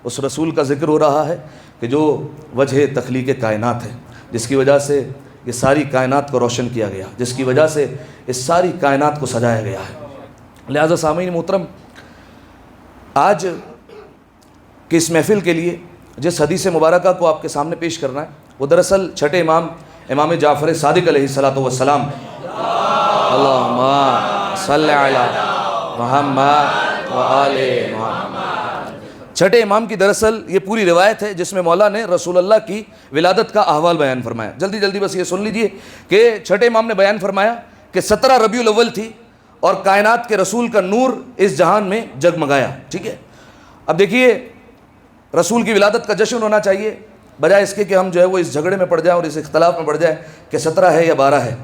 اس رسول کا ذکر ہو رہا ہے کہ جو وجہ تخلیق کائنات ہے، جس کی وجہ سے یہ ساری کائنات کو روشن کیا گیا، جس کی وجہ سے اس ساری کائنات کو سجایا گیا ہے۔ لہذا سامعین محترم، آج کی اس محفل کے لیے جس حدیث مبارکہ کو آپ کے سامنے پیش کرنا ہے، وہ دراصل چھٹے امام جعفر صادق علیہ السلام، اللہم صلی علی محمد وآل محمد، چھٹے امام کی دراصل یہ پوری روایت ہے جس میں مولا نے رسول اللہ کی ولادت کا احوال بیان فرمایا۔ جلدی جلدی بس یہ سن لیجئے کہ چھٹے امام نے بیان فرمایا کہ 17 ربیع الاول تھی اور کائنات کے رسول کا نور اس جہان میں جگمگایا۔ ٹھیک ہے، اب دیکھیے رسول کی ولادت کا جشن ہونا چاہیے، بجائے اس کے کہ ہم جو ہے وہ اس جھگڑے میں پڑ جائیں اور اس اختلاف میں پڑ جائیں کہ 17 ہے یا 12 ہے۔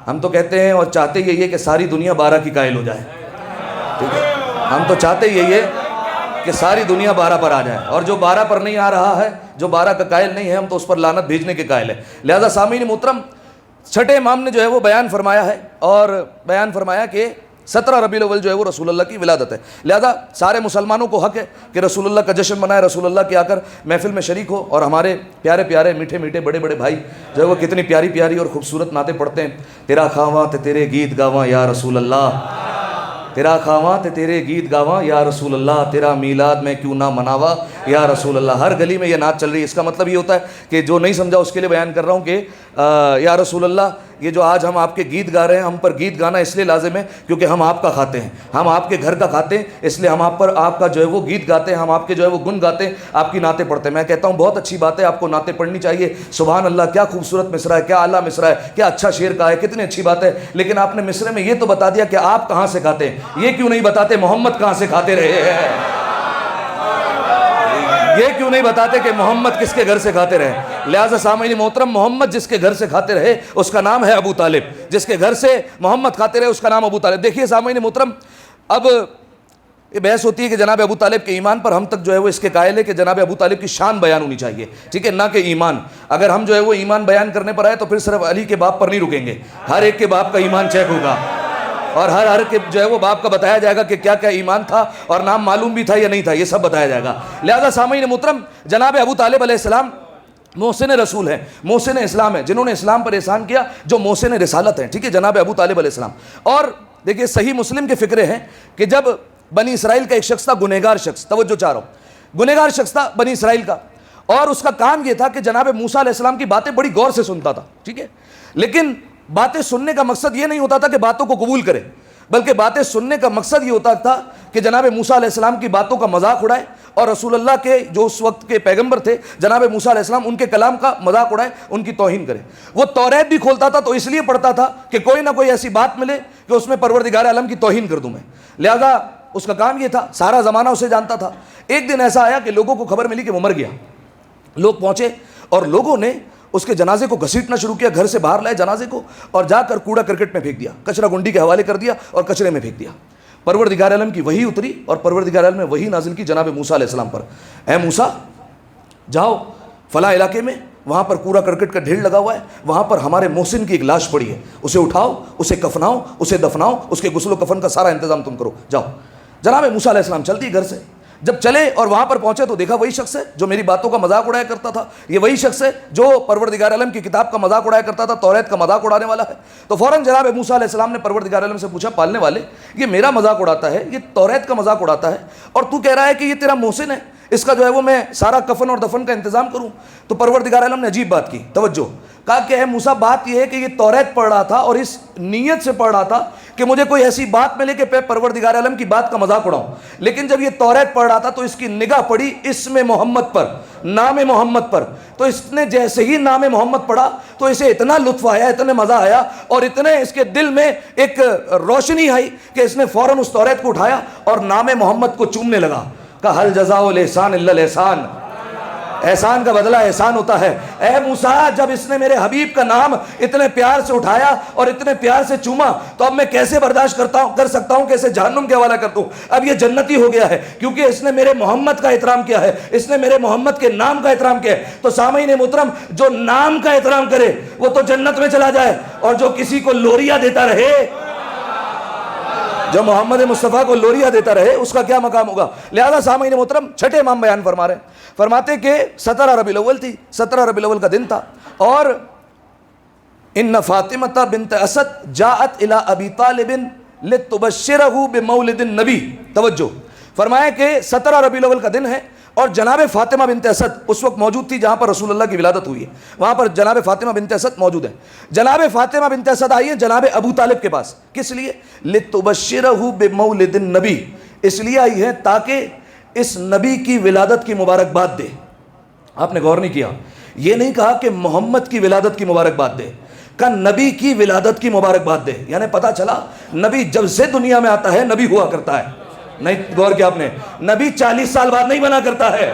ہم تو کہتے ہیں اور چاہتے یہی ہے کہ ساری دنیا 12 کی قائل ہو جائے۔ ٹھیک ہے، ہم تو چاہتے یہی ہے کہ ساری دنیا 12 پر آ جائے، اور جو 12 پر نہیں آ رہا ہے، جو 12 کا قائل نہیں ہے، ہم تو اس پر لعنت بھیجنے کے قائل ہیں۔ لہذا سامعین محترم، چھٹے امام نے جو ہے وہ بیان فرمایا ہے، اور بیان فرمایا کہ 17 ربیع الاول جو ہے وہ رسول اللہ کی ولادت ہے۔ لہذا سارے مسلمانوں کو حق ہے کہ رسول اللہ کا جشن منائے، رسول اللہ کے آ کر محفل میں شریک ہو، اور ہمارے پیارے پیارے میٹھے میٹھے بڑے بڑے بھائی جو ہے وہ کتنی پیاری پیاری اور خوبصورت نعتیں پڑھتے ہیں۔ تیرا خواہاں تے تیرے گیت گاواں یا رسول اللہ، تیرا خواہاں تے تیرے گیت گاواں یا رسول اللہ، تیرا میلاد میں کیوں نہ مناوا یا رسول اللہ۔ ہر گلی میں یہ نعت چل رہی ہے۔ اس کا مطلب یہ ہوتا ہے کہ جو نہیں سمجھا اس کے لیے بیان کر رہا ہوں کہ یا رسول اللہ، یہ جو آج ہم آپ کے گیت گا رہے ہیں، ہم پر گیت گانا اس لیے لازم ہے کیونکہ ہم آپ کا کھاتے ہیں، ہم آپ کے گھر کا کھاتے ہیں، اس لیے ہم آپ پر آپ کا جو ہے وہ گیت گاتے ہیں، ہم آپ کے جو ہے وہ گن گاتے ہیں، آپ کی نعتیں پڑھتے ہیں۔ میں کہتا ہوں بہت اچھی بات ہے، آپ کو نعتیں پڑھنی چاہیے۔ سبحان اللہ، کیا خوبصورت مصرع ہے، کیا اعلیٰ مصرع ہے، کیا اچھا شعر کہا ہے، کتنی اچھی بات ہے۔ لیکن آپ نے مصرع میں یہ تو بتا دیا کہ آپ کہاں سے کھاتے ہیں، یہ کیوں نہیں بتاتے محمد کہاں سے کھاتے رہے ہیں، یہ کیوں نہیں بتاتے کہ محمد کس کے گھر سے کھاتے رہے۔ لہٰذا سامعین محترم، محمد جس کے گھر سے کھاتے رہے اس کا نام ہے ابو طالب، جس کے گھر سے محمد کھاتے رہے اس کا نام ابو طالب۔ دیکھیے سامعین محترم، اب یہ بحث ہوتی ہے کہ جناب ابو طالب کے ایمان پر ہم تک جو ہے وہ اس کے قائل ہے کہ جناب ابو طالب کی شان بیان ہونی چاہیے، ٹھیک ہے، نہ کہ ایمان۔ اگر ہم جو ہے وہ ایمان بیان کرنے پر آئے تو پھر صرف علی کے باپ پر نہیں رکیں گے، ہر ایک کے باپ کا ایمان چیک ہوگا، اور ہر کے جو ہے وہ باپ کا بتایا جائے گا کہ کیا کیا ایمان تھا اور نام معلوم بھی تھا یا نہیں تھا، یہ سب بتایا جائے گا۔ لہذا سامعین محترم، جناب ابو طالب علیہ السلام محسن رسول ہیں، محسن اسلام ہے، جنہوں نے اسلام پر احسان کیا، جو محسن رسالت ہیں، ٹھیک ہے، جناب ابو طالب علیہ السلام۔ اور دیکھیے صحیح مسلم کے فقرے ہیں کہ جب بنی اسرائیل کا ایک شخص تھا، گنہگار شخص، توجہ چاہ رہا ہوں، گنہگار شخص تھا بنی اسرائیل کا، اور اس کا کام یہ تھا کہ جناب موسیٰ علیہ السلام کی باتیں بڑی غور سے سنتا تھا، ٹھیک ہے، لیکن باتیں سننے کا مقصد یہ نہیں ہوتا تھا کہ باتوں کو قبول کرے، بلکہ باتیں سننے کا مقصد یہ ہوتا تھا کہ جناب موسیٰ علیہ السلام کی باتوں کا مذاق اڑائے اور رسول اللہ کے جو اس وقت کے پیغمبر تھے جناب موسیٰ علیہ السلام ان کے کلام کا مذاق اڑائے, ان کی توہین کرے. وہ توریت بھی کھولتا تھا تو اس لیے پڑھتا تھا کہ کوئی نہ کوئی ایسی بات ملے کہ اس میں پروردگار عالم کی توہین کر دوں میں. لہذا اس کا کام یہ تھا, سارا زمانہ اسے جانتا تھا. ایک دن ایسا آیا کہ لوگوں کو خبر ملی کہ وہ مر گیا. لوگ پہنچے اور لوگوں نے اس کے جنازے کو گھسیٹنا شروع کیا, گھر سے باہر لائے جنازے کو اور جا کر کوڑا کرکٹ میں پھینک دیا, کچرا گنڈی کے حوالے کر دیا اور کچرے میں پھینک دیا. پروردگار عالم کی وحی اتری اور پروردگار عالم نے وحی نازل کی جناب موسیٰ علیہ السلام پر, اے موسیٰ جاؤ فلاں علاقے میں, وہاں پر کوڑا کرکٹ کا ڈھیر لگا ہوا ہے, وہاں پر ہمارے محسن کی ایک لاش پڑی ہے, اسے اٹھاؤ, اسے کفناؤ, اسے دفناؤ, اس کے غسل و کفن کا سارا انتظام تم کرو, جاؤ. جناب موسیٰ علیہ السلام چلتی گھر سے, جب چلے اور وہاں پر پہنچے تو دیکھا وہی شخص ہے جو میری باتوں کا مذاق اڑایا کرتا تھا, یہ وہی شخص ہے جو پروردگار عالم کی کتاب کا مذاق اڑایا کرتا تھا, توریت کا مذاق اڑانے والا ہے. تو فوراً جناب موسیٰ علیہ السلام نے پروردگار عالم سے پوچھا, پالنے والے یہ میرا مذاق اڑاتا ہے, یہ توریت کا مذاق اڑاتا ہے, اور تو کہہ رہا ہے کہ یہ تیرا محسن ہے, اس کا جو ہے وہ میں سارا کفن اور دفن کا انتظام کروں. تو پروردگار عالم نے عجیب بات کی, توجہ, کہا کہ اے موسیٰ بات یہ ہے کہ یہ توریت پڑھ رہا تھا اور اس نیت سے پڑھ رہا تھا کہ مجھے کوئی ایسی بات ملے کہ پروردگار عالم کی بات کا مذاق اڑاؤں. لیکن جب یہ توریت پڑھ رہا تھا تو اس کی نگاہ پڑی اسم محمد پر, نام محمد پر. تو اس نے جیسے ہی نام محمد پڑھا تو اسے اتنا لطف آیا, اتنے مزہ آیا اور اتنے اس کے دل میں ایک روشنی آئی کہ اس نے فوراً اس توریت کو اٹھایا اور نام محمد کو چومنے لگا. کہا حل جزاء الاحسان الا الاحسان, احسان کا بدلہ احسان ہوتا ہے. اے موسیٰ جب اس نے میرے حبیب کا نام اتنے پیار سے اٹھایا اور اتنے پیار سے چوما تو اب میں کیسے برداشت کر سکتا ہوں کہ اسے جہنم کے حوالہ کر دوں. اب یہ جنتی ہو گیا ہے کیونکہ اس نے میرے محمد کا احترام کیا ہے, اس نے میرے محمد کے نام کا احترام کیا ہے. تو سامعین محترم, جو نام کا احترام کرے وہ تو جنت میں چلا جائے, اور جو کسی کو لوریاں دیتا رہے, جو محمد مصطفیٰ کو لوریاں دیتا رہے, اس کا کیا مقام ہوگا. لہذا سامعین محترم چھٹے امام بیان فرما رہے ہیں, فرماتے کہ 17 ربیع الاول تھی, 17 ربیع الاول کا دن تھا, اور ان فاطمۃ بنت اسد جاءت الی ابی طالب لتبشرہ بمولد النبی. توجہ, فرمایا کہ 17 ربیع الاول کا دن ہے اور جناب فاطمہ بنت اسد اس وقت موجود تھی جہاں پر رسول اللہ کی ولادت ہوئی ہے, وہاں پر جناب فاطمہ بنت اسد موجود ہے. جناب فاطمہ بنت اسد آئی ہیں جناب ابو طالب کے پاس, کس لیے؟ لتبشرہ بمولد النبی, اس لیے آئی ہے تاکہ اس نبی کی ولادت کی مبارکباد دے. آپ نے غور نہیں کیا, یہ نہیں کہا کہ محمد کی ولادت کی مبارکباد دے, کہا نبی کی ولادت کی مبارکباد دے. یعنی پتہ چلا نبی جب سے دنیا میں آتا ہے نبی ہوا کرتا ہے. نہیں غور کیا آپ نے, نبی 40 سال بعد نہیں بنا کرتا ہے,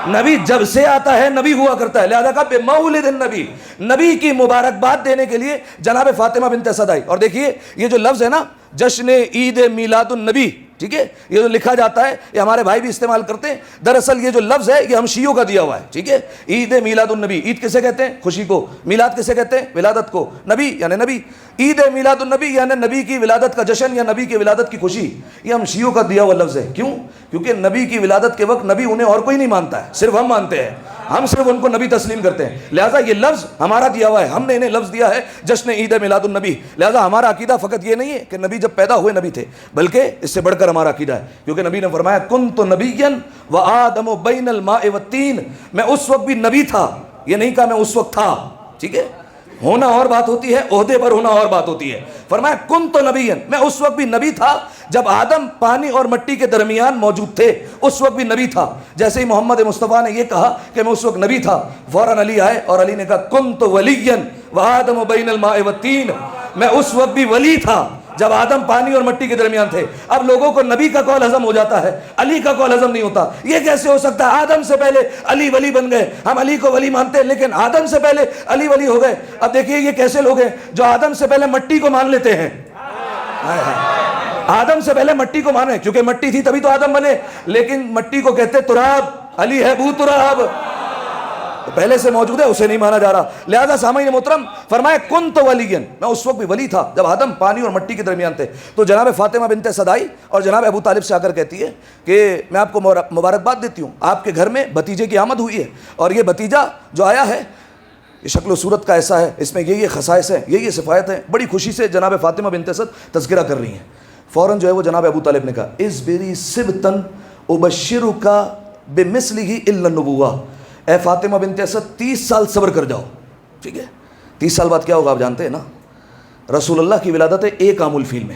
نبی جب سے آتا ہے نبی ہوا کرتا ہے. لہذا کہا بمولد النبی, نبی کی مبارکباد دینے کے لیے جناب فاطمہ بنت اسد آئی. اور دیکھیے یہ جو لفظ ہے نا, جشن عید میلاد النبی, ٹھیک ہے, یہ جو لکھا جاتا ہے یہ ہمارے بھائی بھی استعمال کرتے ہیں. دراصل یہ جو لفظ ہے یہ ہم شیعوں کا دیا ہوا ہے, ٹھیک ہے. عید میلاد النبی, عید کسے کہتے ہیں؟ خوشی کو. میلاد کسے کہتے ہیں؟ ولادت کو. نبی یعنی نبی, عید میلاد النبی یعنی نبی کی ولادت کا جشن یا نبی کی ولادت کی خوشی. یہ ہم شیعوں کا دیا ہوا لفظ ہے. کیوں؟ کیونکہ نبی کی ولادت کے وقت نبی انہیں اور کوئی نہیں مانتا ہے, صرف ہم مانتے ہیں, ہم صرف ان کو نبی تسلیم کرتے ہیں. لہٰذا یہ لفظ ہمارا دیا ہوا ہے, ہم نے انہیں لفظ دیا ہے جشن عید میلاد النبی. لہٰذا ہمارا عقیدہ فقط یہ نہیں ہے کہ نبی جب پیدا ہوئے نبی تھے, بلکہ اس سے بڑھ کر ہمارا عقیدہ ہے, کیونکہ نبی نے فرمایا کنت نبیا وآدم بین الماء والطین, میں اس وقت بھی نبی تھا, یہ نہیں کہا میں اس وقت تھا, ٹھیک ہے. ہونا اور بات ہوتی ہے, عہدے پر ہونا اور بات ہوتی ہے. فرمایا کنت نبیا, میں اس وقت بھی نبی تھا جب آدم پانی اور مٹی کے درمیان موجود تھے, اس وقت بھی نبی تھا. جیسے ہی محمد مصطفیٰ نے یہ کہا کہ میں اس وقت نبی تھا, فوراً علی آئے اور علی نے کہا کنت ولیا وآدم بین الماء والطین, میں اس وقت بھی ولی تھا جب آدم پانی اور مٹی کے درمیان تھے. اب لوگوں کو نبی کا قول ہضم ہو جاتا ہے, علی کا قول ہضم نہیں ہوتا. یہ کیسے ہو سکتا ہے؟ آدم سے پہلے علی ولی بن گئے, ہم علی کو ولی مانتے ہیں لیکن آدم سے پہلے علی ولی ہو گئے. اب دیکھیے یہ کیسے لوگ ہیں جو آدم سے پہلے مٹی کو مان لیتے ہیں. آدم سے پہلے مٹی کو مانے, کیونکہ مٹی تھی تبھی تو آدم بنے, لیکن مٹی کو کہتے تراب, علی ہے بو تراب, پہلے سے موجود ہے, اسے نہیں مانا جا رہا. لہذا سامعین محترم, فرمایا کنت ولیا, میں اس وقت بھی ولی تھا جب آدم پانی اور مٹی کے درمیان تھے. تو جناب فاطمہ بنت اسد آئی اور جناب ابو طالب سے آ کر کہتی ہے کہ میں آپ کو مبارکباد دیتی ہوں, آپ کے گھر میں بھتیجے کی آمد ہوئی ہے, اور یہ بھتیجا جو آیا ہے یہ شکل و صورت کا ایسا ہے, اس میں یہ خصائص ہیں, یہ صفات ہیں. بڑی خوشی سے جناب فاطمہ بنت اسد تذکرہ کر رہی ہیں. فوراً جو ہے وہ جناب ابو طالب نے کہا اصبری صبتن ابشرک بمثلہ الا النبوہ, اے فاطمہ بنت اسد 30 سال صبر کر جاؤ, ٹھیک ہے. 30 سال بعد کیا ہوگا آپ جانتے ہیں نا, رسول اللہ کی ولادت ہے 1 عام الفیل میں,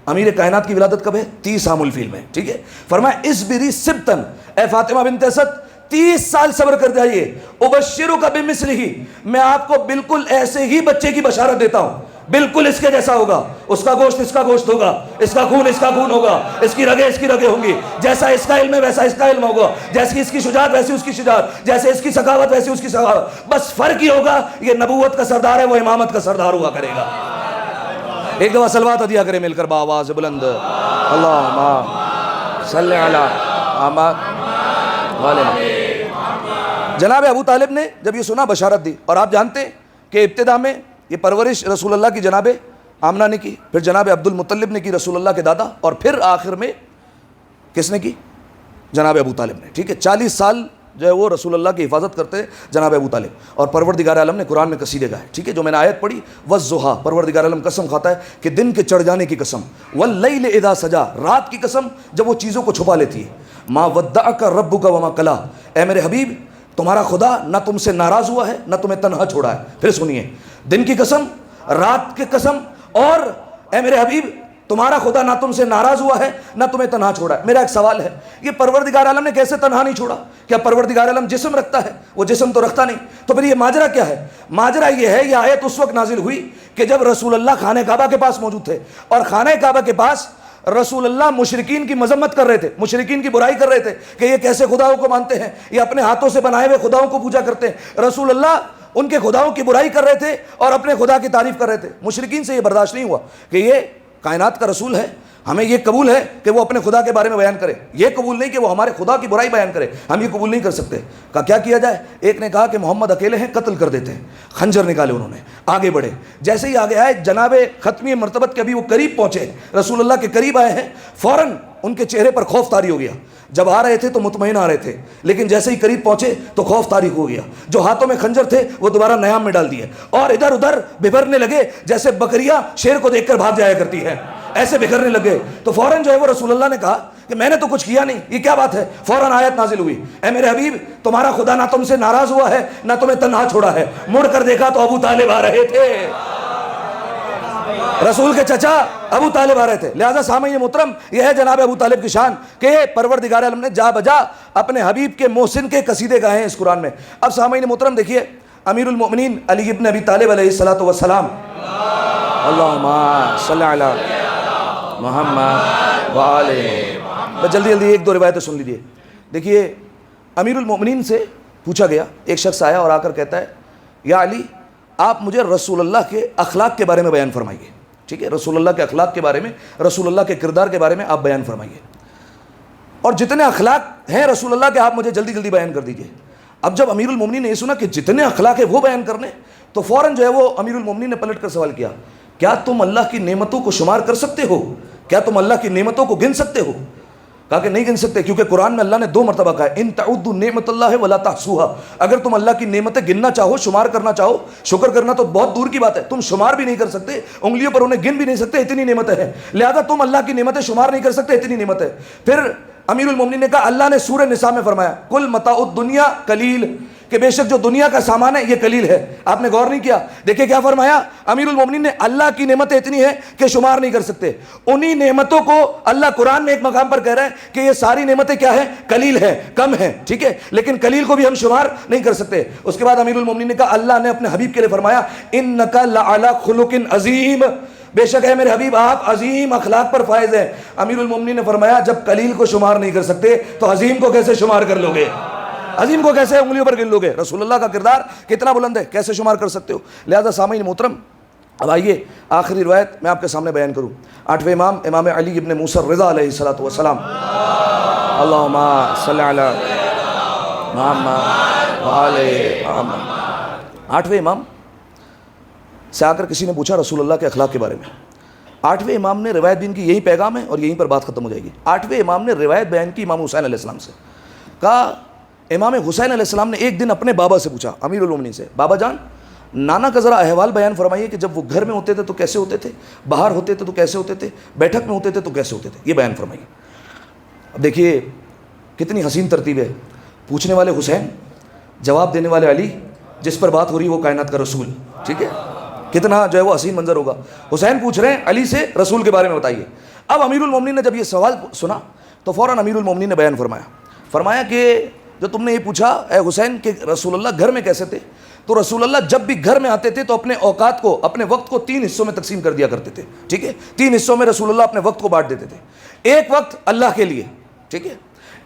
امیر کائنات کی ولادت کب ہے؟ 30 عام الفیل میں، ٹھیک ہے. فرمایا اصبری سبتن، اے فاطمہ بنت اسد 30 سال صبر کر جائیے. ابشرک بمثلہ، میں آپ کو بالکل ایسے ہی بچے کی بشارت دیتا ہوں، بالکل اس کے جیسا ہوگا، اس کا گوشت اس کا گوشت ہوگا، اس کا خون ہوگا، اس کی رگیں اس کی رگیں ہوں گی، جیسا اس کا علم ہے ویسا اس کا علم ہوگا، جیسی اس کی شجاعت ویسی اس کی شجاعت، جیسے اس کی سخاوت ویسی اس کی سخاوت. بس فرق یہ ہوگا یہ نبوت کا سردار ہے، وہ امامت کا سردار ہوا کرے گا. ایک دفعہ صلوات عطیہ کرے مل کر بآواز بلند، اللہم صلی علی محمد وعلی محمد. جناب ابو طالب نے جب یہ سنا بشارت دی، اور آپ جانتے ہیں کہ ابتدا میں یہ پرورش رسول اللہ کی جناب آمنہ نے کی، پھر جناب عبد المطلب نے کی رسول اللہ کے دادا، اور پھر آخر میں کس نے کی؟ جناب ابو طالب نے. ٹھیک ہے، 40 سال جو ہے وہ رسول اللہ کی حفاظت کرتے ہیں جناب ابو طالب. اور پروردگار عالم نے قرآن میں قصیدے گائے. ٹھیک ہے، جو میں نے آیت پڑھی والضحیٰ، پروردگار عالم قسم کھاتا ہے کہ دن کے چڑھ جانے کی قسم، واللیل اذا سجا، رات کی قسم جب وہ چیزوں کو چھپا لیتی ہے. ما ودعک ربک وما قلی، اے میرے حبیب تمہارا خدا نہ تم سے ناراض ہوا ہے نہ تمہیں تنہا چھوڑا ہے. پھر سنیے، دن کی قسم، رات کی قسم، اور اے میرے حبیب تمہارا خدا نہ تم سے ناراض ہوا ہے نہ تمہیں تنہا چھوڑا ہے. میرا ایک سوال ہے، یہ پروردگار عالم نے کیسے تنہا نہیں چھوڑا؟ کیا پروردگار عالم جسم رکھتا ہے؟ وہ جسم تو رکھتا نہیں. تو پھر یہ ماجرا کیا ہے؟ ماجرا یہ ہے، یہ آیت اس وقت نازل ہوئی کہ جب رسول اللہ خانہ کعبہ کے پاس موجود تھے، اور خانہ کعبہ کے پاس رسول اللہ مشرکین کی مذمت کر رہے تھے، مشرکین کی برائی کر رہے تھے کہ یہ کیسے خداؤں کو مانتے ہیں، یہ اپنے ہاتھوں سے بنائے ہوئے خداؤں کو پوجا کرتے ہیں. رسول اللہ ان کے خداؤں کی برائی کر رہے تھے اور اپنے خدا کی تعریف کر رہے تھے. مشرکین سے یہ برداشت نہیں ہوا کہ یہ کائنات کا رسول ہے، ہمیں یہ قبول ہے کہ وہ اپنے خدا کے بارے میں بیان کرے، یہ قبول نہیں کہ وہ ہمارے خدا کی برائی بیان کرے، ہم یہ قبول نہیں کر سکتے. کہا کیا کیا جائے؟ ایک نے کہا کہ محمد اکیلے ہیں، قتل کر دیتے ہیں. خنجر نکالے انہوں نے، آگے بڑھے. جیسے ہی آگے آئے جناب ختمی مرتبت کے ابھی وہ قریب پہنچے، رسول اللہ کے قریب آئے ہیں، فوراً ان کے چہرے پر خوف طاری ہو گیا. جب آ رہے تھے تو مطمئن آ رہے تھے، لیکن جیسے ہی قریب پہنچے تو خوف طاری ہو گیا. جو ہاتھوں میں خنجر تھے وہ دوبارہ نیام میں ڈال دیے، اور ادھر ادھر بھرنے لگے جیسے بکریاں شیر کو دیکھ کر بھاگ جایا کرتی ہیں، ایسے بکھرنے لگے. تو فوراً جو ہے وہ رسول اللہ نے کہا کہ میں نے تو کچھ کیا نہیں، یہ کیا بات ہے؟ فوراً آیت نازل ہوئی، اے میرے حبیب تمہارا خدا نہ تم سے ناراض ہوا ہے نہ تمہیں تنہا چھوڑا ہے. مڑ کر دیکھا تو ابو طالب آ رہے تھے، رسول کے چچا ابو طالب آ رہے تھے. لہذا سامعین محترم، یہ ہے جناب ابو طالب کی شان کہ پروردگار عالم نے جا بجا اپنے حبیب کے محسن کے قصیدے گائے ہیں اس قرآن میں. اب سامعین محترم دیکھیے، امیر المؤمنین علی ابن ابی طالب علیہ الصلوۃ والسلام، اللہم صلی علی محمد وآلہ محمد. جلدی جلدی ایک دو روایتیں سن لیجیے. دیکھیے، امیر المؤمنین سے پوچھا گیا، ایک شخص آیا اور آ کر کہتا ہے یا علی آپ مجھے رسول اللہ کے اخلاق کے بارے میں بیان فرمائیے. ٹھیک ہے، رسول اللہ کے اخلاق کے بارے میں، رسول اللہ کے کردار کے بارے میں آپ بیان فرمائیے، اور جتنے اخلاق ہیں رسول اللہ کے آپ مجھے جلدی جلدی بیان کر دیجیے. اب جب امیر المومنین نے یہ سنا کہ جتنے اخلاق ہیں وہ بیان کرنے، تو فوراً جو ہے وہ امیر المومنین نے پلٹ کر سوال کیا، کیا تم اللہ کی نعمتوں کو شمار کر سکتے ہو؟ کیا تم اللہ کی نعمتوں کو گن سکتے ہو؟ کہا کہ نہیں گن سکتے، کیونکہ قرآن میں اللہ نے 2 مرتبہ کہا ہے ان تعدوا نعمت اللہ ولا تحصوها. اگر تم اللہ کی نعمتیں گننا چاہو، شمار کرنا چاہو، شکر کرنا تو بہت دور کی بات ہے، تم شمار بھی نہیں کر سکتے، انگلیوں پر انہیں گن بھی نہیں سکتے، اتنی نعمتیں ہیں. لہذا تم اللہ کی نعمتیں شمار نہیں کر سکتے، اتنی نعمت ہے. پھر امیر المومنین نے کہا اللہ نے سورہ نساء میں فرمایا کل متاع الدنیا قلیل، کہ بے شک جو دنیا کا سامان ہے یہ قلیل ہے. آپ نے غور نہیں کیا؟ دیکھیں کیا فرمایا امیر المومنین نے، اللہ کی نعمتیں اتنی ہیں کہ شمار نہیں کر سکتے. انہی نعمتوں کو اللہ قرآن میں ایک مقام پر کہہ رہا ہے کہ یہ ساری نعمتیں کیا ہیں؟ قلیل ہیں، کم ہیں. ٹھیک ہے، لیکن قلیل کو بھی ہم شمار نہیں کر سکتے. اس کے بعد امیر المومنین نے کہا اللہ نے اپنے حبیب کے لیے فرمایا انک لعلی خلق عظیم، بے شک ہے میرے حبیب آپ عظیم اخلاق پر فائز ہیں. امیر المومنین نے فرمایا جب قلیل کو شمار نہیں کر سکتے تو عظیم کو کیسے شمار کر لو گے؟ عظیم کو کیسے انگلیوں پر گن لو گے؟ رسول اللہ کا کردار کتنا بلند ہے، کیسے شمار کر سکتے ہو؟ لہذا سامعین محترم، اب آئیے آخری روایت میں آپ کے سامنے بیان کروں. 8ویں امام، امام علی ابن موسیٰ الرضا علیہ الصلوۃ والسلام، اللہم صلی علی محمد وآلہ محمد. 8ویں امام سے آ کر کسی نے پوچھا رسول اللہ کے اخلاق کے بارے میں. 8ویں امام نے روایت بھی ان کی یہی پیغام ہے اور یہیں پر بات ختم ہو جائے گی. 8ویں امام نے روایت بیان کی امام حسین علیہ السلام سے. کہا امام حسین علیہ السلام نے ایک دن اپنے بابا سے پوچھا، امیر المومنین سے، بابا جان نانا کا ذرا احوال بیان فرمائیے کہ جب وہ گھر میں ہوتے تھے تو کیسے ہوتے تھے، باہر ہوتے تھے تو کیسے ہوتے تھے، بیٹھک میں ہوتے تھے تو کیسے ہوتے تھے، یہ بیان فرمائیے. اب دیکھیے کتنی حسین ترتیب ہے. پوچھنے والے حسین، جواب دینے والے علی، جس پر بات ہو رہی ہے وہ کائنات کا رسول. ٹھیک ہے، کتنا جو ہے وہ حسین منظر ہوگا. حسین پوچھ رہے ہیں علی سے رسول کے بارے میں بتائیے. اب امیر المومنین نے جب یہ سوال سنا تو فوراً امیر المومنین نے بیان فرمایا کہ جو تم نے یہ پوچھا اے حسین کہ رسول اللہ گھر میں کیسے تھے، تو رسول اللہ جب بھی گھر میں آتے تھے تو اپنے اوقات کو، اپنے وقت کو 3 حصوں میں تقسیم کر دیا کرتے تھے، ٹھیک ہے، 3 حصوں میں رسول اللہ اپنے وقت کو بانٹ دیتے تھے. ایک وقت اللہ کے لیے، ٹھیک ہے،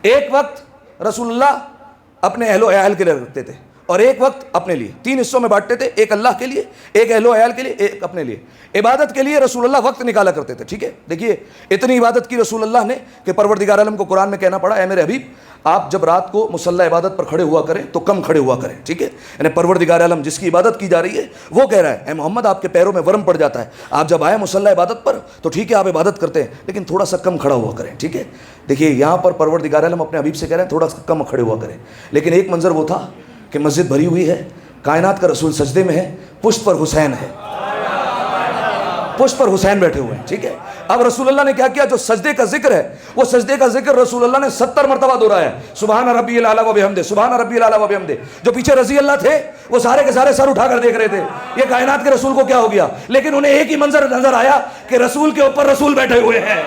ایک وقت رسول اللہ اپنے اہل و عیال کے لیے رکھتے تھے، اور ایک وقت اپنے لیے. 3 حصوں میں بانٹتے تھے، ایک اللہ کے لیے، ایک اہل و عیال کے لیے، ایک اپنے لیے. عبادت کے لیے رسول اللہ وقت نکالا کرتے تھے، ٹھیک ہے. دیکھیے اتنی عبادت کی رسول اللہ نے کہ پروردگار عالم کو قرآن میں کہنا پڑا اے میرے حبیب آپ جب رات کو مصلی عبادت پر کھڑے ہوا کریں تو کم کھڑے ہوا کریں، ٹھیک ہے. یعنی پروردگار عالم جس کی عبادت کی جا رہی ہے وہ کہہ رہا ہے اے محمد آپ کے پیروں میں ورم پڑ جاتا ہے، آپ جب آئے مصلی عبادت پر تو ٹھیک ہے آپ عبادت کرتے ہیں لیکن تھوڑا سا کم کھڑا ہوا کریں، ٹھیک ہے. دیکھیے یہاں پر پروردگار عالم اپنے حبیب سے کہہ رہے ہیں تھوڑا سا کم کھڑے ہوا کریں. لیکن ایک منظر وہ تھا کہ مسجد بھری ہوئی ہے، کائنات کا رسول سجدے میں ہے، پشت پر حسین ہے، پشت پر حسین بیٹھے ہوئے ہیں، ٹھیک ہے. اب رسول اللہ نے کیا کیا، جو سجدے کا ذکر ہے وہ سجدے کا ذکر رسول اللہ نے 70 مرتبہ دہرایا ہے. سبحان ربی الاعلی و بحمدہ، سبحان ربی الاعلی و بحمدہ. جو پیچھے رضی اللہ تھے وہ سارے کے سارے سر اٹھا کر دیکھ رہے تھے یہ کائنات کے رسول کو کیا ہو گیا، لیکن انہیں ایک ہی منظر نظر آیا کہ رسول کے اوپر رسول بیٹھے ہوئے ہیں،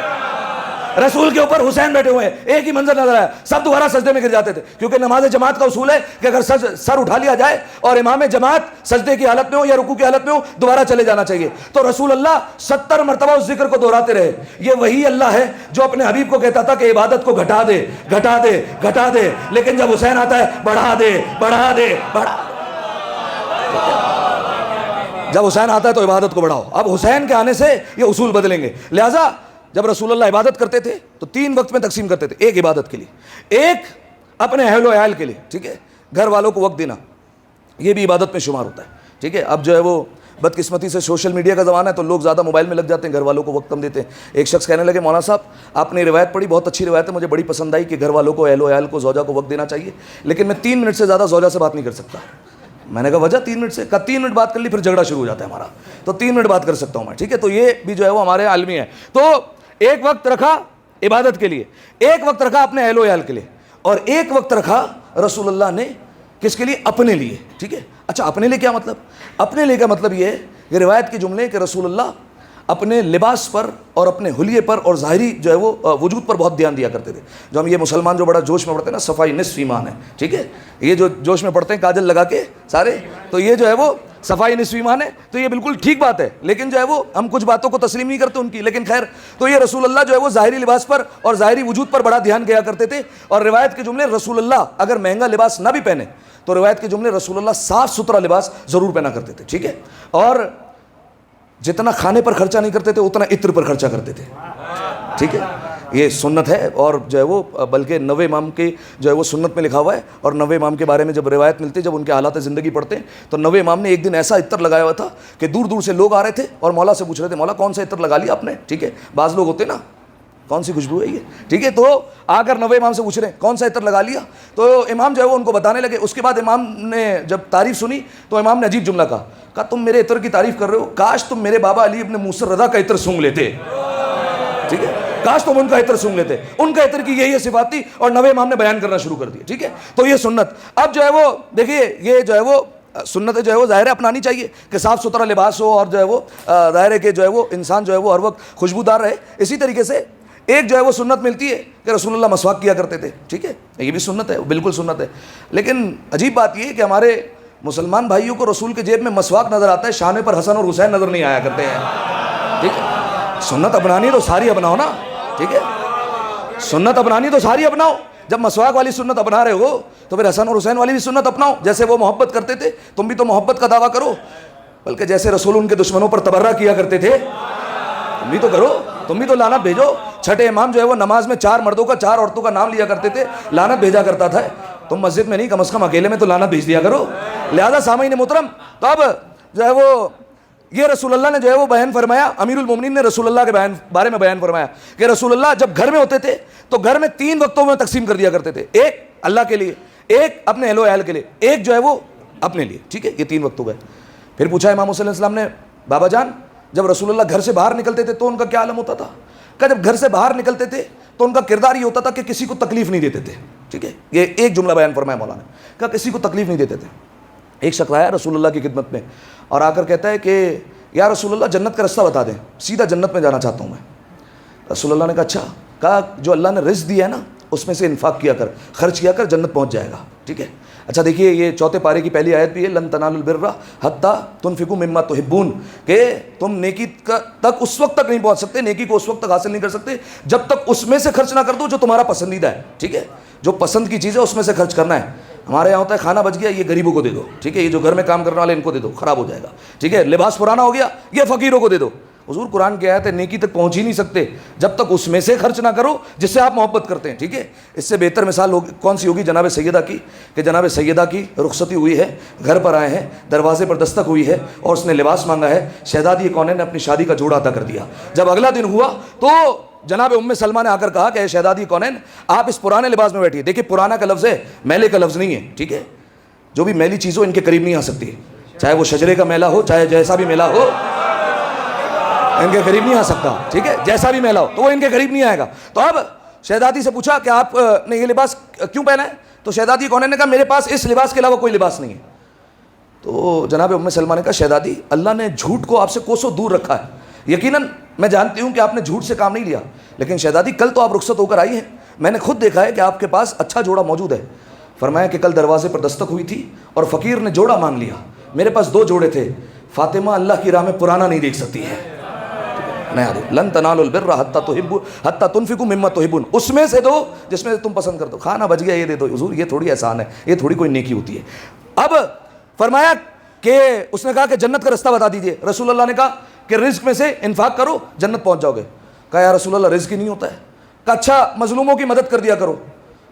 رسول کے اوپر حسین بیٹھے ہوئے ہیں. ایک ہی منظر نظر آیا، سب دوبارہ سجدے میں گر جاتے تھے کیونکہ نماز جماعت کا اصول ہے کہ اگر سر اٹھا لیا جائے اور امام جماعت سجدے کی حالت میں ہو یا رکوع کی حالت میں ہو دوبارہ چلے جانا چاہیے. تو رسول اللہ 70 مرتبہ اس ذکر کو دہراتے رہے. یہ وہی اللہ ہے جو اپنے حبیب کو کہتا تھا کہ عبادت کو گھٹا دے گھٹا دے گھٹا دے، لیکن جب حسین آتا ہے بڑھا دے بڑھا دے بڑھا. جب حسین آتا ہے تو عبادت کو بڑھاؤ. اب حسین کے آنے سے یہ اصول بدلیں گے. لہٰذا جب رسول اللہ عبادت کرتے تھے تو 3 وقت میں تقسیم کرتے تھے، ایک عبادت کے لیے، ایک اپنے اہل و عیال کے لیے، ٹھیک ہے، گھر والوں کو وقت دینا یہ بھی عبادت میں شمار ہوتا ہے، ٹھیک ہے. اب جو ہے وہ بدقسمتی سے سوشل میڈیا کا زمانہ ہے تو لوگ زیادہ موبائل میں لگ جاتے ہیں، گھر والوں کو وقت کم دیتے ہیں. ایک شخص کہنے لگے مولانا صاحب آپ نے روایت پڑھی، بہت اچھی روایت ہے، مجھے بڑی پسند آئی کہ گھر والوں کو اہل و عیال کو زوجہ کو وقت دینا چاہیے، لیکن میں 3 منٹ سے زیادہ زوجہ سے بات نہیں کر سکتا. میں نے کہا وجہ 3 منٹ سے، کہا 3 منٹ بات کر لی پھر جھگڑا شروع ہو جاتا ہے ہمارا، تو 3 منٹ بات کر سکتا ہوں میں، ٹھیک ہے. تو یہ بھی جو ہے وہ ہمارے عالمی ہے. تو ایک وقت رکھا عبادت کے لیے، ایک وقت رکھا اپنے اہل و عیال کے لیے، اور ایک وقت رکھا رسول اللہ نے کس کے لیے، اپنے لیے، ٹھیک ہے. اچھا اپنے لیے کیا مطلب، اپنے لیے کا مطلب یہ ہے کہ روایت کے جملے کہ رسول اللہ اپنے لباس پر اور اپنے حلیے پر اور ظاہری جو ہے وہ وجود پر بہت دھیان دیا کرتے تھے. جو ہم یہ مسلمان جو بڑا جوش میں پڑھتے ہیں نا صفائی نصف ایمان ہے، ٹھیک ہے، یہ جو جوش میں پڑھتے ہیں کاجل لگا کے سارے، تو یہ جو ہے وہ صفائی نصف ایمان ہے. تو یہ بالکل ٹھیک بات ہے، لیکن جو ہے وہ ہم کچھ باتوں کو تسلیم نہیں کرتے ان کی، لیکن خیر. تو یہ رسول اللہ جو ہے وہ ظاہری لباس پر اور ظاہری وجود پر بڑا دھیان دیا کرتے تھے. اور روایت کے جملے رسول اللہ اگر مہنگا لباس نہ بھی پہنے تو روایت کے جملے رسول اللہ صاف ستھرا لباس ضرور پہنا کرتے تھے، ٹھیک ہے. اور جتنا کھانے پر خرچہ نہیں کرتے تھے اتنا عطر پر خرچہ کرتے تھے، ٹھیک ہے. یہ سنت ہے، اور جو ہے وہ بلکہ 90 امام کے جو ہے وہ سنت میں لکھا ہوا ہے. اور 90 امام کے بارے میں جب روایت ملتی ہے، جب ان کے حالات زندگی پڑھتے ہیں تو 90 امام نے ایک دن ایسا عطر لگایا ہوا تھا کہ دور دور سے لوگ آ رہے تھے اور مولا سے پوچھ رہے تھے مولا کون سا عطر لگا لیا آپ نے، ٹھیک ہے. بعض لوگ ہوتے نا کون سی خوشبو ہے یہ، ٹھیک ہے. تو آ کر 90 امام سے پوچھ رہے ہیں کون سا عطر لگا لیا. تو امام جو ہے وہ ان کو بتانے لگے. اس کے بعد امام نے جب تعریف سنی تو امام نے عجیب جملہ کہا تم میرے عطر کی تعریف کر رہے ہو، کاش تم میرے بابا علی ابن موسی رضا کا عطر سونگھ لیتے، ٹھیک ہے، کاش تم ان کا عطر سونگھ لیتے. ان کا عطر کی یہی صفات تھی اور 90 امام نے بیان کرنا شروع کر دیا، ٹھیک ہے. تو یہ سنت. اب جو ہے وہ دیکھیے یہ جو ہے وہ سنت جو ہے وہ ظاہر ہے اپنانی چاہیے کہ صاف ستھرا لباس ہو اور جو ہے وہ ظاہر ہے کہ جو ہے وہ انسان جو ہے وہ ہر وقت خوشبودار رہے. اسی طریقے سے ایک جو ہے وہ سنت ملتی ہے کہ رسول اللہ مسواک کیا کرتے تھے، ٹھیک ہے، یہ بھی سنت ہے، بالکل سنت ہے. لیکن عجیب بات یہ ہے کہ ہمارے مسلمان بھائیوں کو رسول کے جیب میں مسواک نظر آتا ہے، شانے پر حسن اور حسین نظر نہیں آیا کرتے ہیں، ٹھیک ہے. سنت اپنانی تو ساری اپناؤ نا، ٹھیک ہے، سنت اپنانی تو ساری اپناؤ. جب مسواک والی سنت اپنا رہے ہو تو پھر حسن اور حسین والی بھی سنت اپناؤ. جیسے وہ محبت کرتے تھے تم بھی تو محبت کا دعویٰ کرو، بلکہ جیسے رسول ان کے دشمنوں پر تبرہ کیا کرتے تھے تم بھی تو کرو، تم بھی تو لعنت بھیجو. چھٹے امام جو ہے وہ نماز میں 4 مردوں کا 4 عورتوں کا نام لیا کرتے تھے، لعنت بھیجا کرتا تھا. تم مسجد میں نہیں کم از کم اکیلے میں تو لعنت بھیج دیا کرو. لہذا سامعین محترم تو اب جو ہے وہ یہ رسول اللہ نے جو ہے وہ بیان فرمایا، امیر المومنین نے رسول اللہ کے بارے میں بیان فرمایا کہ رسول اللہ جب گھر میں ہوتے تھے تو گھر میں 3 وقتوں میں تقسیم کر دیا کرتے تھے. ایک اللہ کے لیے، ایک اپنے اہل و عیال کے لیے، ایک جو ہے وہ اپنے لیے، ٹھیک ہے. یہ 3 وقت ہو گئے. پھر پوچھا امام حسین علیہ السلام نے بابا جان جب رسول اللہ گھر سے باہر نکلتے تھے تو ان کا کیا عالم ہوتا تھا؟ کہ جب گھر سے باہر نکلتے تھے تو ان کا کردار یہ ہوتا تھا کہ کسی کو تکلیف نہیں دیتے تھے، ٹھیک ہے. یہ ایک جملہ بیان فرمایا مولانا نے، کہا کسی کو تکلیف نہیں دیتے تھے. ایک شخص آیا رسول اللہ کی خدمت میں اور آ کر کہتا ہے کہ یا رسول اللہ جنت کا راستہ بتا دیں، سیدھا جنت میں جانا چاہتا ہوں میں. رسول اللہ نے کہا اچھا، کہا جو اللہ نے رزق دیا ہے نا اس میں سے انفاق کیا کر، خرچ کیا کر، جنت پہنچ جائے گا. ٹھیک ہے. اچھا دیکھیے یہ 4 پارے کی پہلی آیت بھی ہے، لن تنالوا البر حتی تنفقوا مما تحبون، کہ تم نیکی تک اس وقت تک نہیں پہنچ سکتے، نیکی کو اس وقت تک حاصل نہیں کر سکتے جب تک اس میں سے خرچ نہ کر دو جو تمہارا پسندیدہ ہے. ٹھیک ہے. جو پسند کی چیز ہے اس میں سے خرچ کرنا ہے. ہمارے یہاں ہوتا ہے کھانا بچ گیا یہ غریبوں کو دے دو. ٹھیک ہے. یہ جو گھر میں کام کرنے والے ان کو دے دو، خراب ہو جائے گا. ٹھیک ہے. لباس پرانا ہو گیا یہ فقیروں کو دے دو. حضور قرآن کی آیت ہے نیکی تک پہنچ ہی نہیں سکتے جب تک اس میں سے خرچ نہ کرو جس سے آپ محبت کرتے ہیں. ٹھیک ہے. اس سے بہتر مثال کون سی ہوگی جناب سیدہ کی، کہ جناب سیدہ کی رخصتی ہوئی ہے، گھر پر آئے ہیں، دروازے پر دستک ہوئی ہے اور اس نے لباس مانگا ہے، شہزادی کونین نے اپنی شادی کا جوڑا عطا کر دیا. جب اگلا دن ہوا تو جناب ام سلمہ نے آ کر کہا کہ اے شہزادی کونین آپ اس پرانے لباس میں بیٹھیے. دیکھیے پرانا کا لفظ ہے، میلے کا لفظ نہیں ہے. ٹھیک ہے. جو بھی میلی چیز ہو ان کے قریب نہیں آ سکتی، چاہے وہ شجرے کا میلہ ہو چاہے جیسا بھی میلہ ہو ان کے قریب نہیں آ سکتا. ٹھیک ہے. جیسا بھی میلہ ہو تو وہ ان کے قریب نہیں آئے گا. تو اب شہزادی سے پوچھا کہ آپ نے یہ لباس کیوں پہنا ہے؟ تو شہزادی کونین نے کہا میرے پاس اس لباس کے علاوہ کوئی لباس نہیں ہے. تو جناب ام سلمہ نے کہا شہزادی اللہ نے جھوٹ کو آپ سے کوسوں دور رکھا ہے. یقیناً میں جانتی ہوں کہ آپ نے جھوٹ سے کام نہیں لیا، لیکن شہزادی کل تو آپ رخصت ہو کر آئی ہیں، میں نے خود دیکھا ہے کہ آپ کے پاس اچھا جوڑا موجود ہے. فرمایا کہ کل دروازے پر دستک ہوئی تھی اور فقیر نے جوڑا مانگ لیا. میرے پاس 2 جوڑے تھے. فاطمہ اللہ کی راہ میں پرانا نہیں دیکھ سکتی ہے. لن تنالوا البر حتی تنفقوا مما تحبون، اس میں سے دو جس میں سے تم پسند کر دو. کھانا بچ گیا یہ دے دو. حضور یہ تھوڑی احسان ہے، یہ تھوڑی کوئی نیکی ہوتی ہے. اب فرمایا کہ اس نے کہا کہ جنت کا رستہ بتا دیجئے. رسول اللہ نے کہا کہ رزق میں سے انفاق کرو جنت پہنچ جاؤ گے. کہا یا رسول اللہ رزق ہی نہیں ہوتا ہے. کہا اچھا مظلوموں کی مدد کر دیا کرو.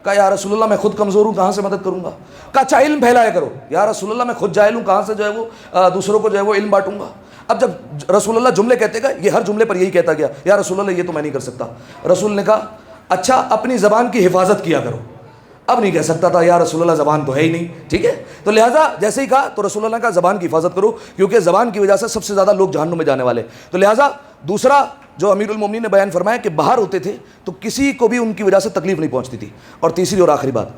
کہا یا رسول اللہ میں خود کمزور ہوں کہاں سے مدد کروں گا. کہا اچھا علم پھیلایا کرو. یا رسول اللہ میں خود جاہل ہوں کہاں سے جو ہے وہ دوسروں کو جو ہے وہ علم بانٹوں گا. اب جب رسول اللہ جملے کہتے گا یہ ہر جملے پر یہی کہتا گیا یا رسول اللہ یہ تو میں نہیں کر سکتا. رسول نے کہا اچھا اپنی زبان کی حفاظت کیا کرو. اب نہیں کہہ سکتا تھا یا رسول اللہ زبان تو ہے ہی نہیں. ٹھیک ہے. تو لہٰذا جیسے ہی کہا تو رسول اللہ نے کہا زبان کی حفاظت کرو کیونکہ زبان کی وجہ سے سب سے زیادہ لوگ جہنم میں جانے والے. تو لہٰذا دوسرا جو امیر المومنین نے بیان فرمایا کہ باہر ہوتے تھے تو کسی کو بھی ان کی وجہ سے تکلیف نہیں پہنچتی تھی. اور تیسری اور آخری بات